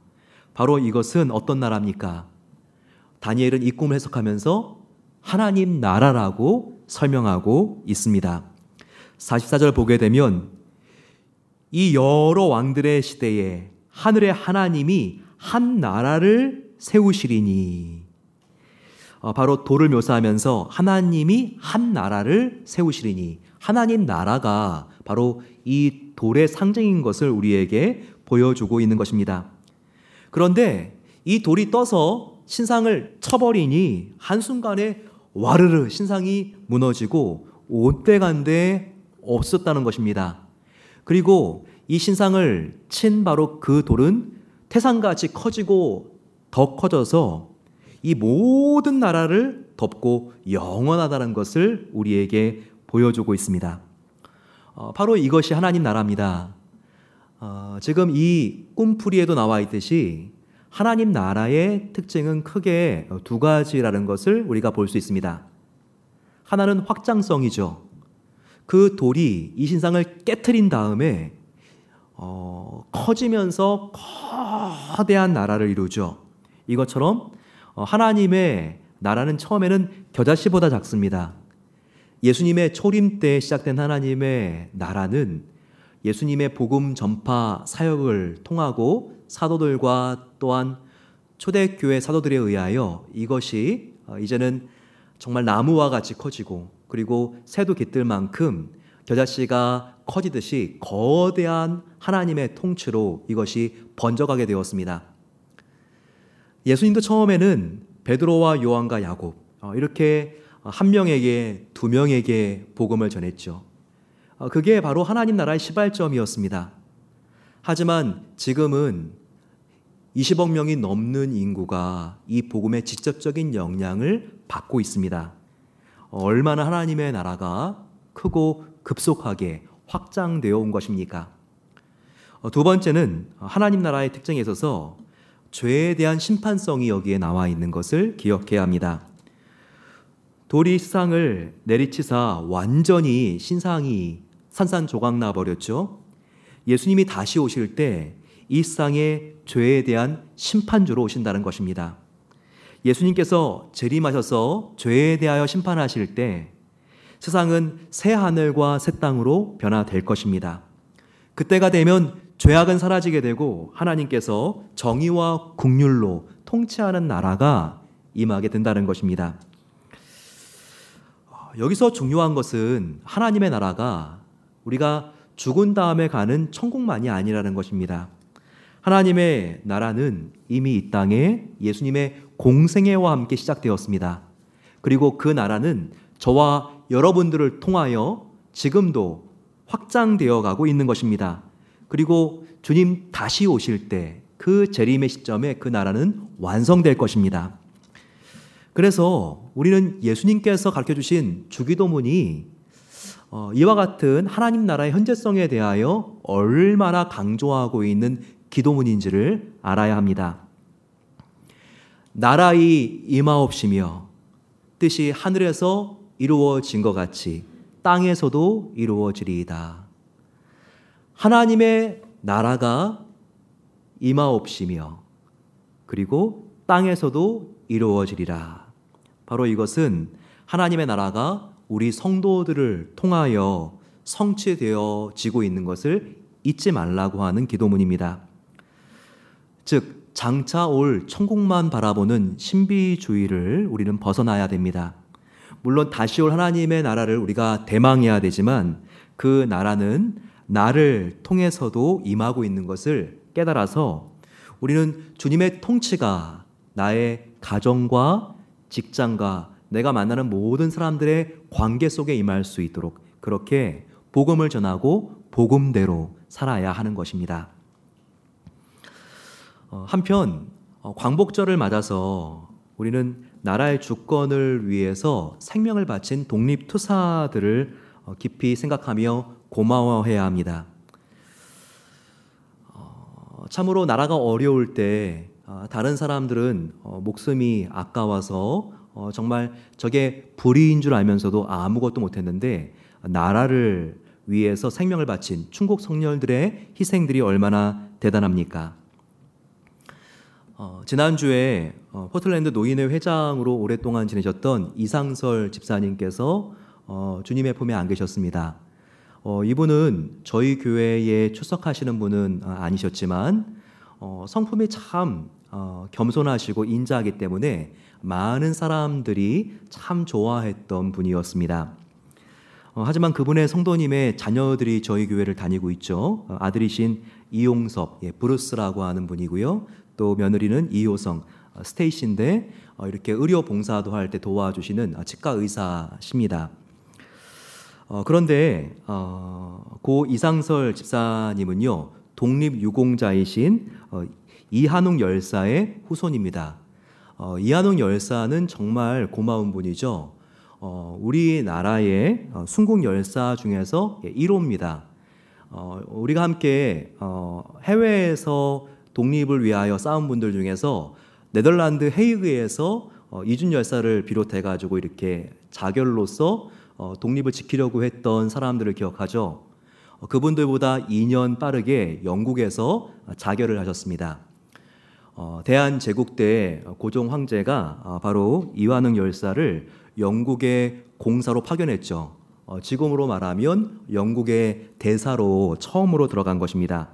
바로 이것은 어떤 나라입니까? 다니엘은 이 꿈을 해석하면서 하나님 나라라고 설명하고 있습니다. 44절 보게 되면 이 여러 왕들의 시대에 하늘의 하나님이 한 나라를 세우시리니, 바로 돌을 묘사하면서 하나님이 한 나라를 세우시리니, 하나님 나라가 바로 이 돌의 상징인 것을 우리에게 보여주고 있는 것입니다. 그런데 이 돌이 떠서 신상을 쳐버리니 한순간에 와르르 신상이 무너지고 온데간데 없었다는 것입니다. 그리고 이 신상을 친 바로 그 돌은 태산같이 커지고 더 커져서 이 모든 나라를 덮고 영원하다는 것을 우리에게 보여주고 있습니다. 바로 이것이 하나님 나라입니다. 지금 이 꿈풀이에도 나와 있듯이 하나님 나라의 특징은 크게 두 가지라는 것을 우리가 볼 수 있습니다. 하나는 확장성이죠. 그 돌이 이 신상을 깨트린 다음에 커지면서 거대한 나라를 이루죠. 이것처럼 하나님의 나라는 처음에는 겨자씨보다 작습니다. 예수님의 초림 때 시작된 하나님의 나라는 예수님의 복음 전파 사역을 통하고 사도들과 또한 초대교회 사도들에 의하여 이것이 이제는 정말 나무와 같이 커지고, 그리고 새도 깃들 만큼 겨자씨가 커지듯이 거대한 하나님의 통치로 이것이 번져가게 되었습니다. 예수님도 처음에는 베드로와 요한과 야곱 이렇게 한 명에게 두 명에게 복음을 전했죠. 그게 바로 하나님 나라의 시발점이었습니다. 하지만 지금은 20억 명이 넘는 인구가 이 복음의 직접적인 영향을 받고 있습니다. 얼마나 하나님의 나라가 크고 급속하게 확장되어 온 것입니까? 두 번째는 하나님 나라의 특징에 있어서 죄에 대한 심판성이 여기에 나와 있는 것을 기억해야 합니다. 돌이 세상을 내리치사 완전히 신상이 산산조각 나버렸죠. 예수님이 다시 오실 때 이 세상의 죄에 대한 심판주로 오신다는 것입니다. 예수님께서 재림하셔서 죄에 대하여 심판하실 때 세상은 새 하늘과 새 땅으로 변화될 것입니다. 그때가 되면 죄악은 사라지게 되고 하나님께서 정의와 긍휼로 통치하는 나라가 임하게 된다는 것입니다. 여기서 중요한 것은 하나님의 나라가 우리가 죽은 다음에 가는 천국만이 아니라는 것입니다. 하나님의 나라는 이미 이 땅에 예수님의 공생애와 함께 시작되었습니다. 그리고 그 나라는 저와 여러분들을 통하여 지금도 확장되어 가고 있는 것입니다. 그리고 주님 다시 오실 때 그 재림의 시점에 그 나라는 완성될 것입니다. 그래서 우리는 예수님께서 가르쳐주신 주기도문이 이와 같은 하나님 나라의 현재성에 대하여 얼마나 강조하고 있는 기도문인지를 알아야 합니다. 나라의 임하옵시며 뜻이 하늘에서 이루어진 것 같이 땅에서도 이루어지리이다. 하나님의 나라가 임하옵시며 그리고 땅에서도 이루어지리라. 바로 이것은 하나님의 나라가 우리 성도들을 통하여 성취되어지고 있는 것을 잊지 말라고 하는 기도문입니다. 즉 장차 올 천국만 바라보는 신비주의를 우리는 벗어나야 됩니다. 물론 다시 올 하나님의 나라를 우리가 대망해야 되지만 그 나라는 나를 통해서도 임하고 있는 것을 깨달아서 우리는 주님의 통치가 나의 가정과 직장과 내가 만나는 모든 사람들의 관계 속에 임할 수 있도록 그렇게 복음을 전하고 복음대로 살아야 하는 것입니다. 한편 광복절을 맞아서 우리는 나라의 주권을 위해서 생명을 바친 독립투사들을 깊이 생각하며 고마워해야 합니다. 참으로 나라가 어려울 때 다른 사람들은 목숨이 아까워서 정말 저게 불의인 줄 알면서도 아무것도 못했는데 나라를 위해서 생명을 바친 충국 성녀들의 희생들이 얼마나 대단합니까? 지난주에 포틀랜드 노인회 회장으로 오랫동안 지내셨던 이상설 집사님께서 주님의 품에 안 계셨습니다. 이분은 저희 교회에 출석하시는 분은 아니셨지만 성품이 참 겸손하시고 인자하기 때문에 많은 사람들이 참 좋아했던 분이었습니다. 하지만 그분의 성도님의 자녀들이 저희 교회를 다니고 있죠. 아들이신 이용섭, 브루스라고 하는 분이고요. 또 며느리는 이효성, 스테이시인데 이렇게 의료 봉사도 할 때 도와주시는 치과 의사십니다. 그런데 고 이상설 집사님은요, 독립유공자이신 이한웅 열사의 후손입니다. 이한웅 열사는 정말 고마운 분이죠. 우리나라의 순국 열사 중에서 1호입니다. 우리가 함께 해외에서 독립을 위하여 싸운 분들 중에서 네덜란드 헤이그에서 이준 열사를 비롯해가지고 이렇게 자결로서 독립을 지키려고 했던 사람들을 기억하죠. 그분들보다 2년 빠르게 영국에서 자결을 하셨습니다. 대한제국 때 고종 황제가 바로 이완흥 열사를 영국의 공사로 파견했죠. 지금으로 말하면 영국의 대사로 처음으로 들어간 것입니다.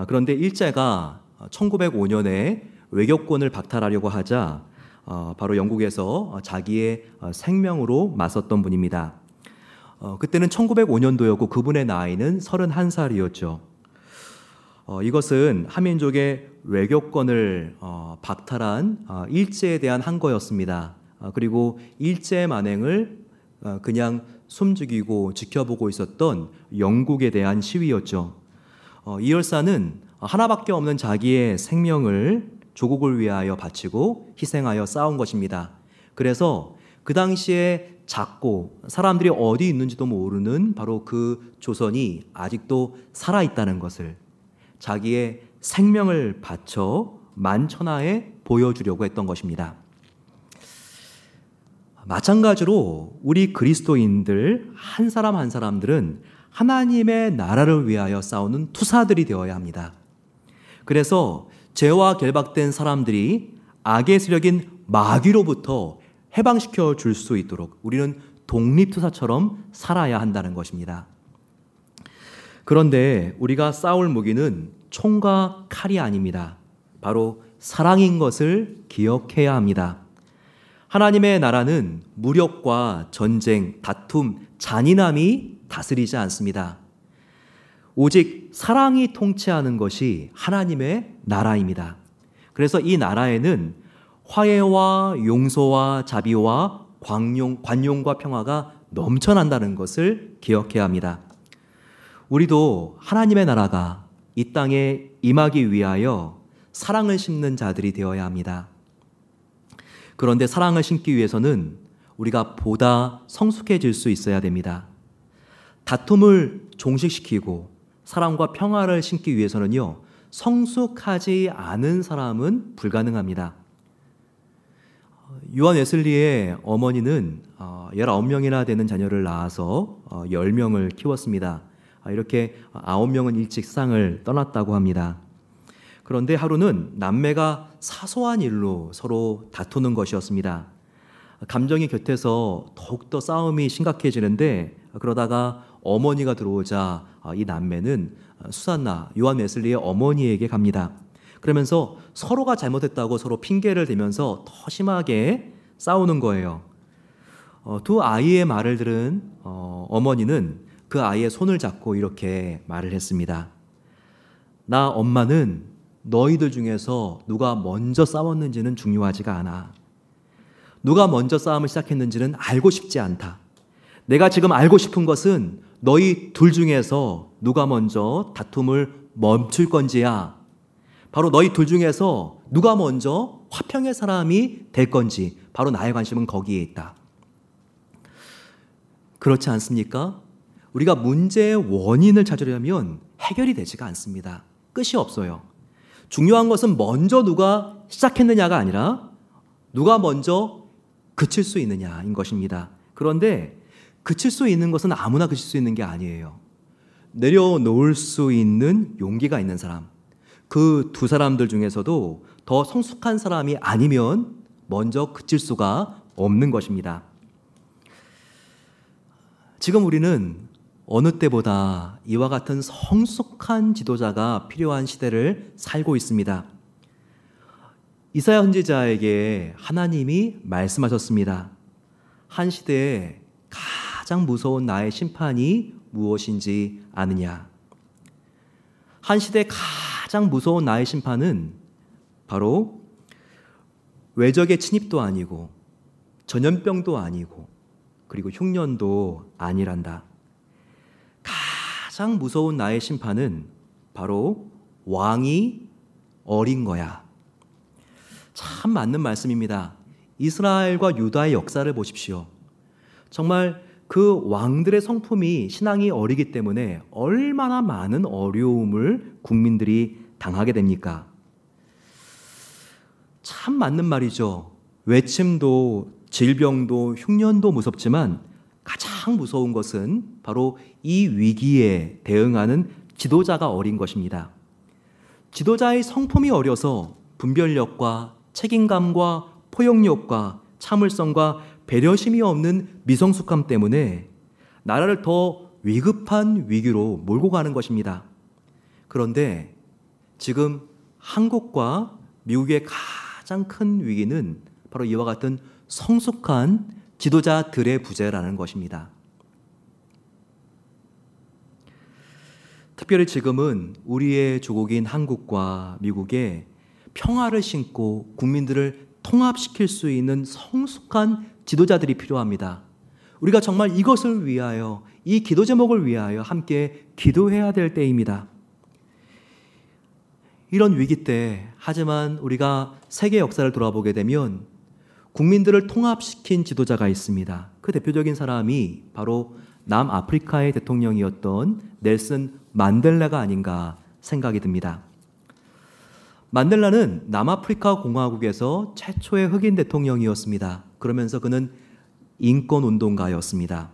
그런데 일제가 1905년에 외교권을 박탈하려고 하자 바로 영국에서 자기의 생명으로 맞섰던 분입니다. 그때는 1905년도였고 그분의 나이는 31살이었죠. 이것은 한민족의 외교권을 박탈한 일제에 대한 항거였습니다. 그리고 일제 만행을 그냥 숨죽이고 지켜보고 있었던 영국에 대한 시위였죠. 이 열사는 하나밖에 없는 자기의 생명을 조국을 위하여 바치고 희생하여 싸운 것입니다. 그래서 그 당시에 작고 사람들이 어디 있는지도 모르는 바로 그 조선이 아직도 살아있다는 것을 자기의 생명을 바쳐 만천하에 보여주려고 했던 것입니다. 마찬가지로 우리 그리스도인들 한 사람 한 사람들은 하나님의 나라를 위하여 싸우는 투사들이 되어야 합니다. 그래서 죄와 결박된 사람들이 악의 세력인 마귀로부터 해방시켜 줄 수 있도록 우리는 독립투사처럼 살아야 한다는 것입니다. 그런데 우리가 싸울 무기는 총과 칼이 아닙니다. 바로 사랑인 것을 기억해야 합니다. 하나님의 나라는 무력과 전쟁, 다툼, 잔인함이 다스리지 않습니다. 오직 사랑이 통치하는 것이 하나님의 나라입니다. 그래서 이 나라에는 화해와 용서와 자비와 관용과 평화가 넘쳐난다는 것을 기억해야 합니다. 우리도 하나님의 나라가 이 땅에 임하기 위하여 사랑을 심는 자들이 되어야 합니다. 그런데 사랑을 심기 위해서는 우리가 보다 성숙해질 수 있어야 됩니다. 다툼을 종식시키고 사랑과 평화를 심기 위해서는요, 성숙하지 않은 사람은 불가능합니다. 요한 웨슬리의 어머니는 19명이나 되는 자녀를 낳아서 10명을 키웠습니다. 이렇게 9명은 일찍 세상을 떠났다고 합니다. 그런데 하루는 남매가 사소한 일로 서로 다투는 것이었습니다. 감정이 곁에서 더욱더 싸움이 심각해지는데 그러다가 어머니가 들어오자 이 남매는 수산나 요한 웨슬리의 어머니에게 갑니다. 그러면서 서로가 잘못했다고 서로 핑계를 대면서 더 심하게 싸우는 거예요. 두 아이의 말을 들은 어머니는 그 아이의 손을 잡고 이렇게 말을 했습니다. 나 엄마는 너희들 중에서 누가 먼저 싸웠는지는 중요하지가 않아. 누가 먼저 싸움을 시작했는지는 알고 싶지 않다. 내가 지금 알고 싶은 것은 너희 둘 중에서 누가 먼저 다툼을 멈출 건지야. 바로 너희 둘 중에서 누가 먼저 화평의 사람이 될 건지, 바로 나의 관심은 거기에 있다. 그렇지 않습니까? 우리가 문제의 원인을 찾으려면 해결이 되지가 않습니다. 끝이 없어요. 중요한 것은 먼저 누가 시작했느냐가 아니라 누가 먼저 그칠 수 있느냐인 것입니다. 그런데 그칠 수 있는 것은 아무나 그칠 수 있는 게 아니에요. 내려놓을 수 있는 용기가 있는 사람, 그 두 사람들 중에서도 더 성숙한 사람이 아니면 먼저 그칠 수가 없는 것입니다. 지금 우리는 어느 때보다 이와 같은 성숙한 지도자가 필요한 시대를 살고 있습니다. 이사야 선지자에게 하나님이 말씀하셨습니다. 한 시대에 가장 무서운 나의 심판이 무엇인지 아느냐? 한 시대에 가장 무서운 나의 심판은 바로 외적의 침입도 아니고 전염병도 아니고 그리고 흉년도 아니란다. 가장 무서운 나의 심판은 바로 왕이 어린 거야. 참 맞는 말씀입니다. 이스라엘과 유다의 역사를 보십시오. 정말 그 왕들의 성품이 신앙이 어리기 때문에 얼마나 많은 어려움을 국민들이 당하게 됩니까? 참 맞는 말이죠. 외침도 질병도 흉년도 무섭지만 가장 무서운 것은 바로 이 위기에 대응하는 지도자가 어린 것입니다. 지도자의 성품이 어려서 분별력과 책임감과 포용력과 참을성과 배려심이 없는 미성숙함 때문에 나라를 더 위급한 위기로 몰고 가는 것입니다. 그런데 지금 한국과 미국의 가장 큰 위기는 바로 이와 같은 성숙한 지도자들의 부재라는 것입니다. 특별히 지금은 우리의 조국인 한국과 미국에 평화를 신고 국민들을 통합시킬 수 있는 성숙한 지도자들이 필요합니다. 우리가 정말 이것을 위하여, 이 기도 제목을 위하여 함께 기도해야 될 때입니다. 이런 위기 때, 하지만 우리가 세계 역사를 돌아보게 되면 국민들을 통합시킨 지도자가 있습니다. 그 대표적인 사람이 바로 남아프리카의 대통령이었던 넬슨 만델라가 아닌가 생각이 듭니다. 만델라는 남아프리카 공화국에서 최초의 흑인 대통령이었습니다. 그러면서 그는 인권운동가였습니다.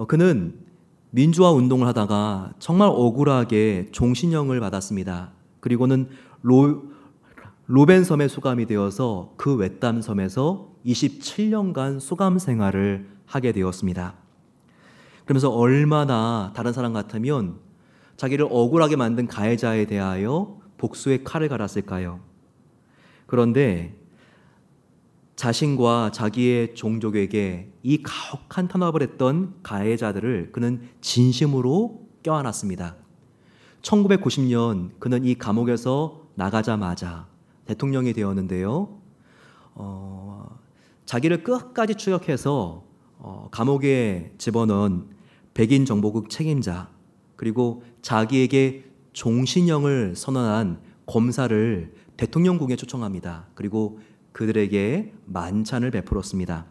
그는 민주화 운동을 하다가 정말 억울하게 종신형을 받았습니다. 그리고는 로벤섬에 수감이 되어서 그 외딴 섬에서 27년간 수감 생활을 하게 되었습니다. 그러면서 얼마나 다른 사람 같으면 자기를 억울하게 만든 가해자에 대하여 복수의 칼을 갈았을까요? 그런데 자신과 자기의 종족에게 이 가혹한 탄압을 했던 가해자들을 그는 진심으로 껴안았습니다. 1990년 그는 이 감옥에서 나가자마자 대통령이 되었는데요. 자기를 끝까지 추격해서 감옥에 집어넣은 백인 정보국 책임자 그리고 자기에게 종신형을 선언한 검사를 대통령궁에 초청합니다. 그리고 그들에게 만찬을 베풀었습니다.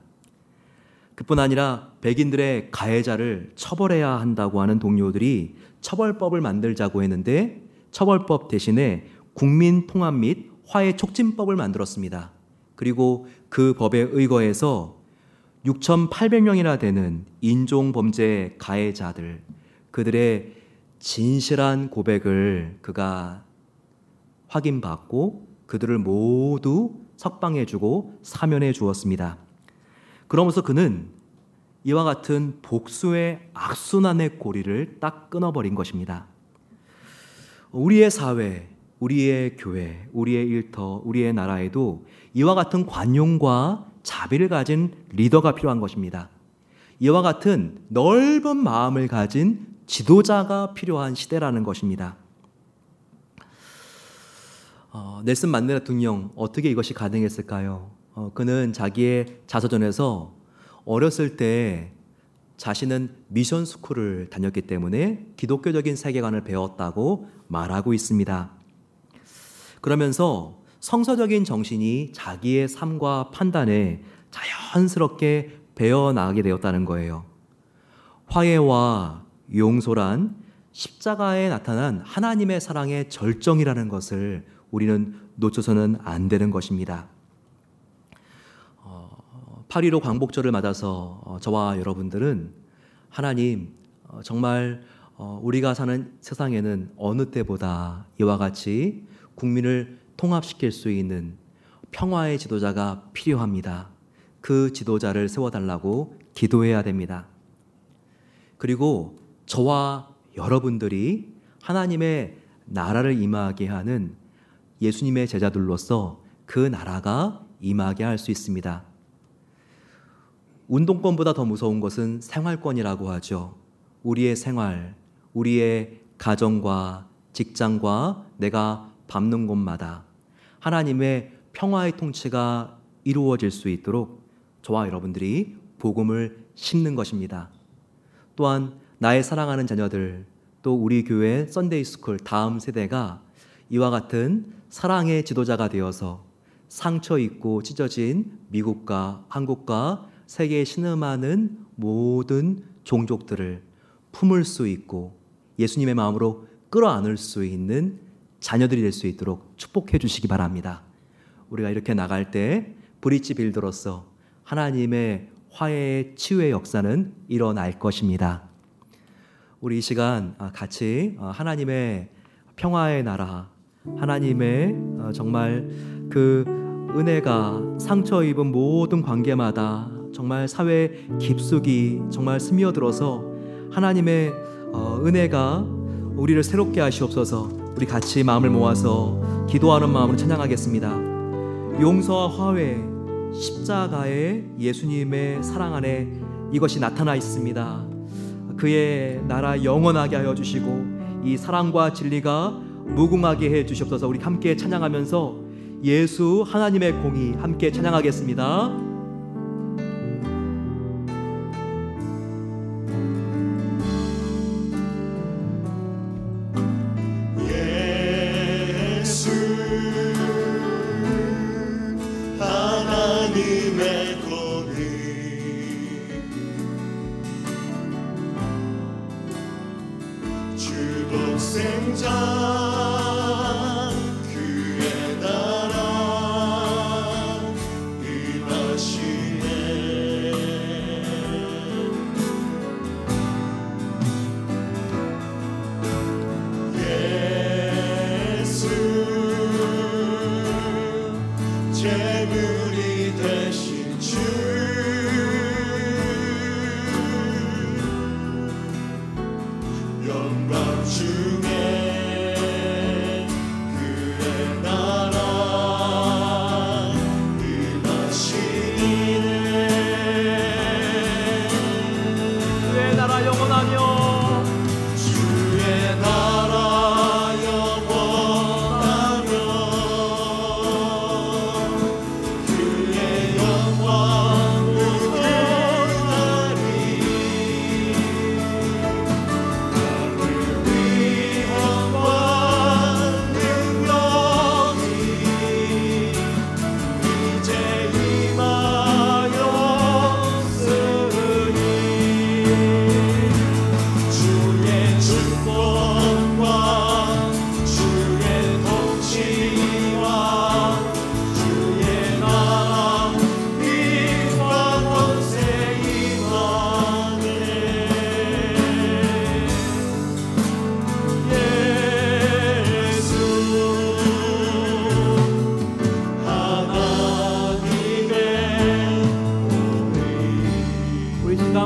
그뿐 아니라 백인들의 가해자를 처벌해야 한다고 하는 동료들이 처벌법을 만들자고 했는데 처벌법 대신에 국민통합 및 화해 촉진법을 만들었습니다. 그리고 그 법에 의거해서 6,800명이나 되는 인종범죄 가해자들, 그들의 진실한 고백을 그가 확인받고 그들을 모두 석방해주고 사면해 주었습니다. 그러면서 그는 이와 같은 복수의 악순환의 고리를 딱 끊어버린 것입니다. 우리의 사회, 우리의 교회, 우리의 일터, 우리의 나라에도 이와 같은 관용과 자비를 가진 리더가 필요한 것입니다. 이와 같은 넓은 마음을 가진 지도자가 필요한 시대라는 것입니다. 넬슨 만델라 대통령 어떻게 이것이 가능했을까요? 그는 자기의 자서전에서 어렸을 때 자신은 미션 스쿨을 다녔기 때문에 기독교적인 세계관을 배웠다고 말하고 있습니다. 그러면서 성서적인 정신이 자기의 삶과 판단에 자연스럽게 배어나가게 되었다는 거예요. 화해와 용서란 십자가에 나타난 하나님의 사랑의 절정이라는 것을 우리는 놓쳐서는 안 되는 것입니다. 8.15 광복절을 맞아서 저와 여러분들은 하나님 정말 우리가 사는 세상에는 어느 때보다 이와 같이 국민을 통합시킬 수 있는 평화의 지도자가 필요합니다. 그 지도자를 세워달라고 기도해야 됩니다. 그리고 저와 여러분들이 하나님의 나라를 임하게 하는 예수님의 제자들로서 그 나라가 임하게 할 수 있습니다. 운동권보다 더 무서운 것은 생활권이라고 하죠. 우리의 생활, 우리의 가정과 직장과 내가 밟는 곳마다 하나님의 평화의 통치가 이루어질 수 있도록 저와 여러분들이 복음을 심는 것입니다. 또한 나의 사랑하는 자녀들, 또 우리 교회 썬데이 스쿨 다음 세대가 이와 같은 사랑의 지도자가 되어서 상처 입고 찢어진 미국과 한국과 세계에 신음하는 모든 종족들을 품을 수 있고 예수님의 마음으로 끌어안을 수 있는 자녀들이 될 수 있도록 축복해 주시기 바랍니다. 우리가 이렇게 나갈 때 브릿지 빌더로서 하나님의 화해의 치유의 역사는 일어날 것입니다. 우리 이 시간 같이 하나님의 평화의 나라, 하나님의 정말 그 은혜가 상처 입은 모든 관계마다 정말 사회 깊숙이 정말 스며들어서 하나님의 은혜가 우리를 새롭게 하시옵소서. 우리 같이 마음을 모아서 기도하는 마음으로 찬양하겠습니다. 용서와 화해, 십자가의 예수님의 사랑 안에 이것이 나타나 있습니다. 그의 나라 영원하게 하여 주시고 이 사랑과 진리가 무궁하게 해 주시옵소서. 우리 함께 찬양하면서 예수 하나님의 공의 함께 찬양하겠습니다.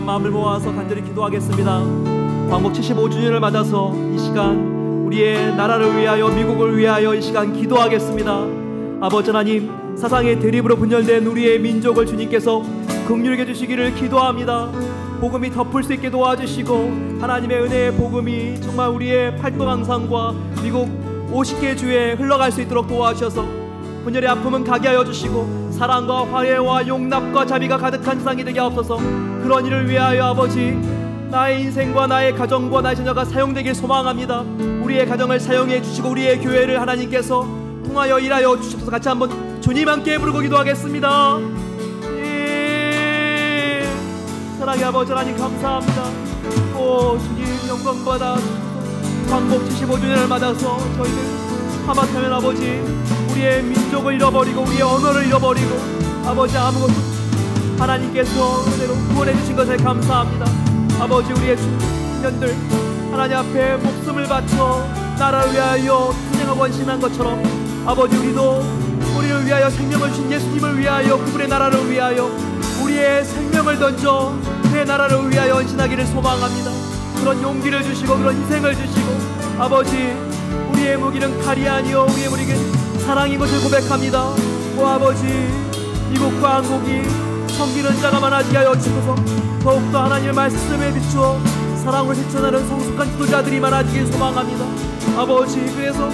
마음을 모아서 간절히 기도하겠습니다. 광복 75주년을 맞아서 이 시간 우리의 나라를 위하여 미국을 위하여 이 시간 기도하겠습니다. 아버지 하나님, 사상의 대립으로 분열된 우리의 민족을 주님께서 긍휼히 주시기를 기도합니다. 복음이 덮을 수 있게 도와주시고 하나님의 은혜의 복음이 정말 우리의 팔도강산과 미국 50개 주에 흘러갈 수 있도록 도와주셔서 분열의 아픔은 가게 하여 주시고 사랑과 화해와 용납과 자비가 가득한 세상이 되게 하옵소서. 그런 일을 위하여 아버지, 나의 인생과 나의 가정과 나의 자녀가 사용되길 소망합니다. 우리의 가정을 사용해 주시고 우리의 교회를 하나님께서 통하여 일하여 주셔서 같이 한번 주님 함께 부르고 기도하겠습니다. 사랑의 아버지 하나님 감사합니다. 오 주님 영광 받아 광복 75주년을 맞아서 저희는 하마터면 아버지 우리의 민족을 잃어버리고 우리의 언어를 잃어버리고 아버지 아무것도 하나님께서 은혜로 구원해 주신 것에 감사합니다. 아버지 우리의 청년들 하나님 앞에 목숨을 바쳐 나라를 위하여 투쟁하고 원신한 것처럼 아버지 우리도 우리를 위하여 생명을 주신 예수님을 위하여 그분의 나라를 위하여 우리의 생명을 던져 그의 나라를 위하여 헌신하기를 소망합니다. 그런 용기를 주시고 그런 희생을 주시고 아버지 우리의 무기는 칼이 아니요 우리의 무기는 사랑인 것을 고백합니다. 오 아버지 이국과 한국이 섬기는 자가 많아지게 하여 주셔서 더욱더 하나님의 말씀에 비추어 사랑으로 실천하는 성숙한 지도자들이 많아지길 소망합니다. 아버지 그래서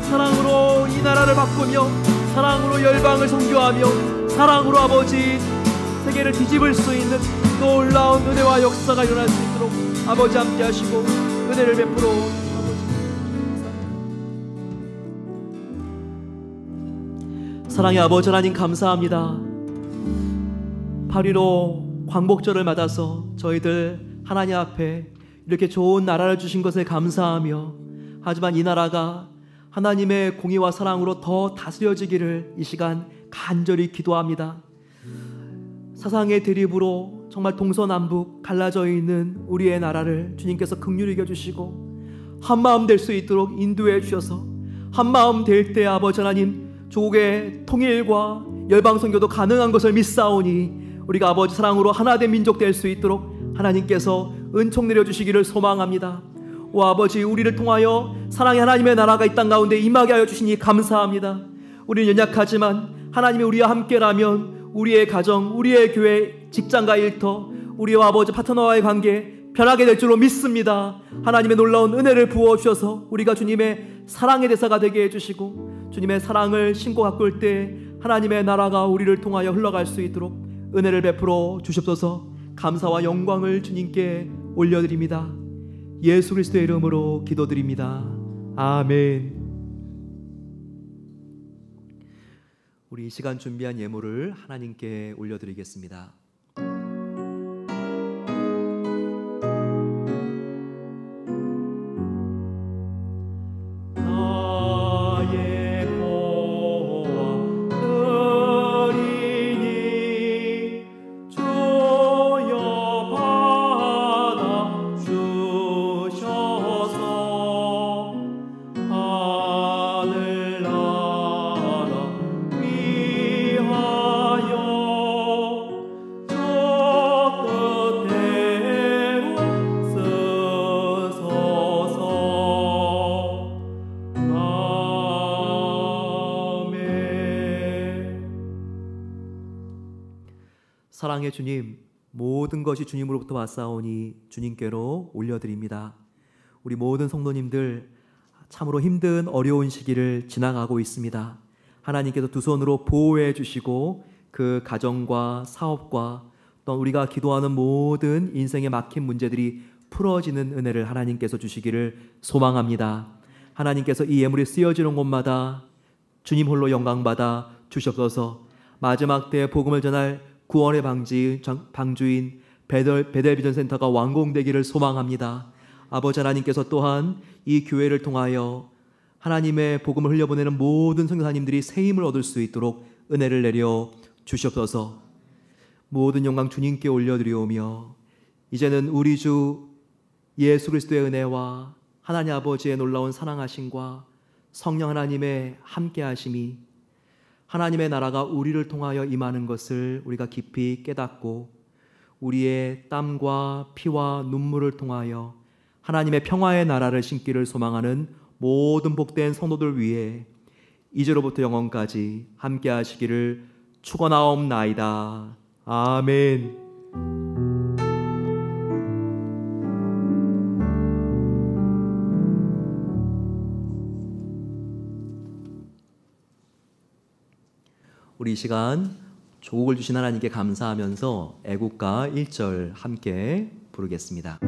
사랑으로 이 나라를 바꾸며 사랑으로 열방을 선교하며 사랑으로 아버지 세계를 뒤집을 수 있는 놀라운 은혜와 역사가 일어날 수 있도록 아버지 함께 하시고 은혜를 베풀어 사랑의 아버지 하나님 감사합니다. 8.15 광복절을 맞아서 저희들 하나님 앞에 이렇게 좋은 나라를 주신 것에 감사하며 하지만 이 나라가 하나님의 공의와 사랑으로 더 다스려지기를 이 시간 간절히 기도합니다. 사상의 대립으로 정말 동서남북 갈라져 있는 우리의 나라를 주님께서 긍휼히 여겨주시고 한마음 될 수 있도록 인도해 주셔서 한마음 될 때 아버지 하나님 조국의 통일과 열방선교도 가능한 것을 믿사오니 우리가 아버지 사랑으로 하나된 민족 될 수 있도록 하나님께서 은총 내려주시기를 소망합니다. 오 아버지 우리를 통하여 사랑의 하나님의 나라가 이 땅 가운데 임하게 하여 주시니 감사합니다. 우리는 연약하지만 하나님이 우리와 함께라면 우리의 가정, 우리의 교회, 직장과 일터, 우리와 아버지 파트너와의 관계 변하게 될 줄로 믿습니다. 하나님의 놀라운 은혜를 부어주셔서 우리가 주님의 사랑의 대사가 되게 해주시고 주님의 사랑을 심고 가꿀 때 하나님의 나라가 우리를 통하여 흘러갈 수 있도록 은혜를 베풀어 주시옵소서. 감사와 영광을 주님께 올려드립니다. 예수 그리스도의 이름으로 기도드립니다. 아멘. 우리 이 시간 준비한 예물을 하나님께 올려드리겠습니다. 사랑의 주님, 모든 것이 주님으로부터 왔사오니 주님께로 올려드립니다. 우리 모든 성도님들 참으로 힘든 어려운 시기를 지나가고 있습니다. 하나님께서 두 손으로 보호해 주시고 그 가정과 사업과 또 우리가 기도하는 모든 인생에 막힌 문제들이 풀어지는 은혜를 하나님께서 주시기를 소망합니다. 하나님께서 이 예물이 쓰여지는 곳마다 주님 홀로 영광받아 주시옵소서. 마지막 때에 복음을 전할 구원의 방주인 베델비전센터가 완공되기를 소망합니다. 아버지 하나님께서 또한 이 교회를 통하여 하나님의 복음을 흘려보내는 모든 선교사님들이 새 힘을 얻을 수 있도록 은혜를 내려 주시옵소서. 모든 영광 주님께 올려드리오며 이제는 우리 주 예수 그리스도의 은혜와 하나님 아버지의 놀라운 사랑하심과 성령 하나님의 함께하심이 하나님의 나라가 우리를 통하여 임하는 것을 우리가 깊이 깨닫고 우리의 땀과 피와 눈물을 통하여 하나님의 평화의 나라를 심기를 소망하는 모든 복된 성도들 위해 이제로부터 영원까지 함께 하시기를 축원하옵나이다. 아멘. 우리 이 시간 조국을 주신 하나님께 감사하면서 애국가 1절 함께 부르겠습니다.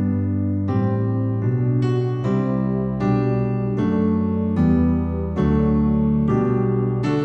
하나님이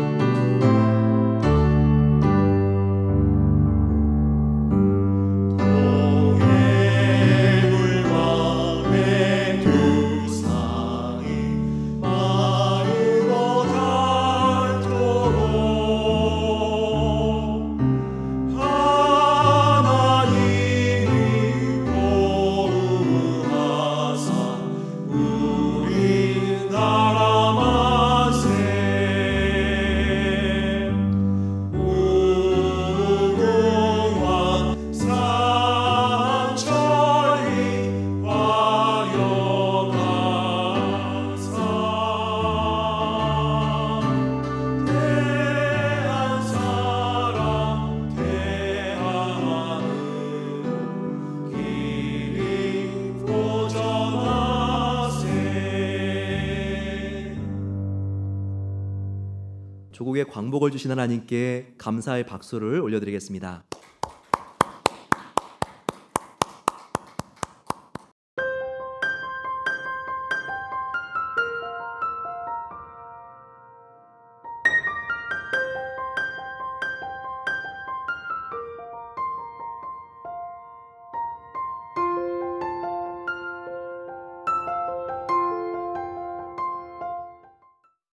조국의 광복을 주신 하나님께 감사의 박수를 올려드리겠습니다.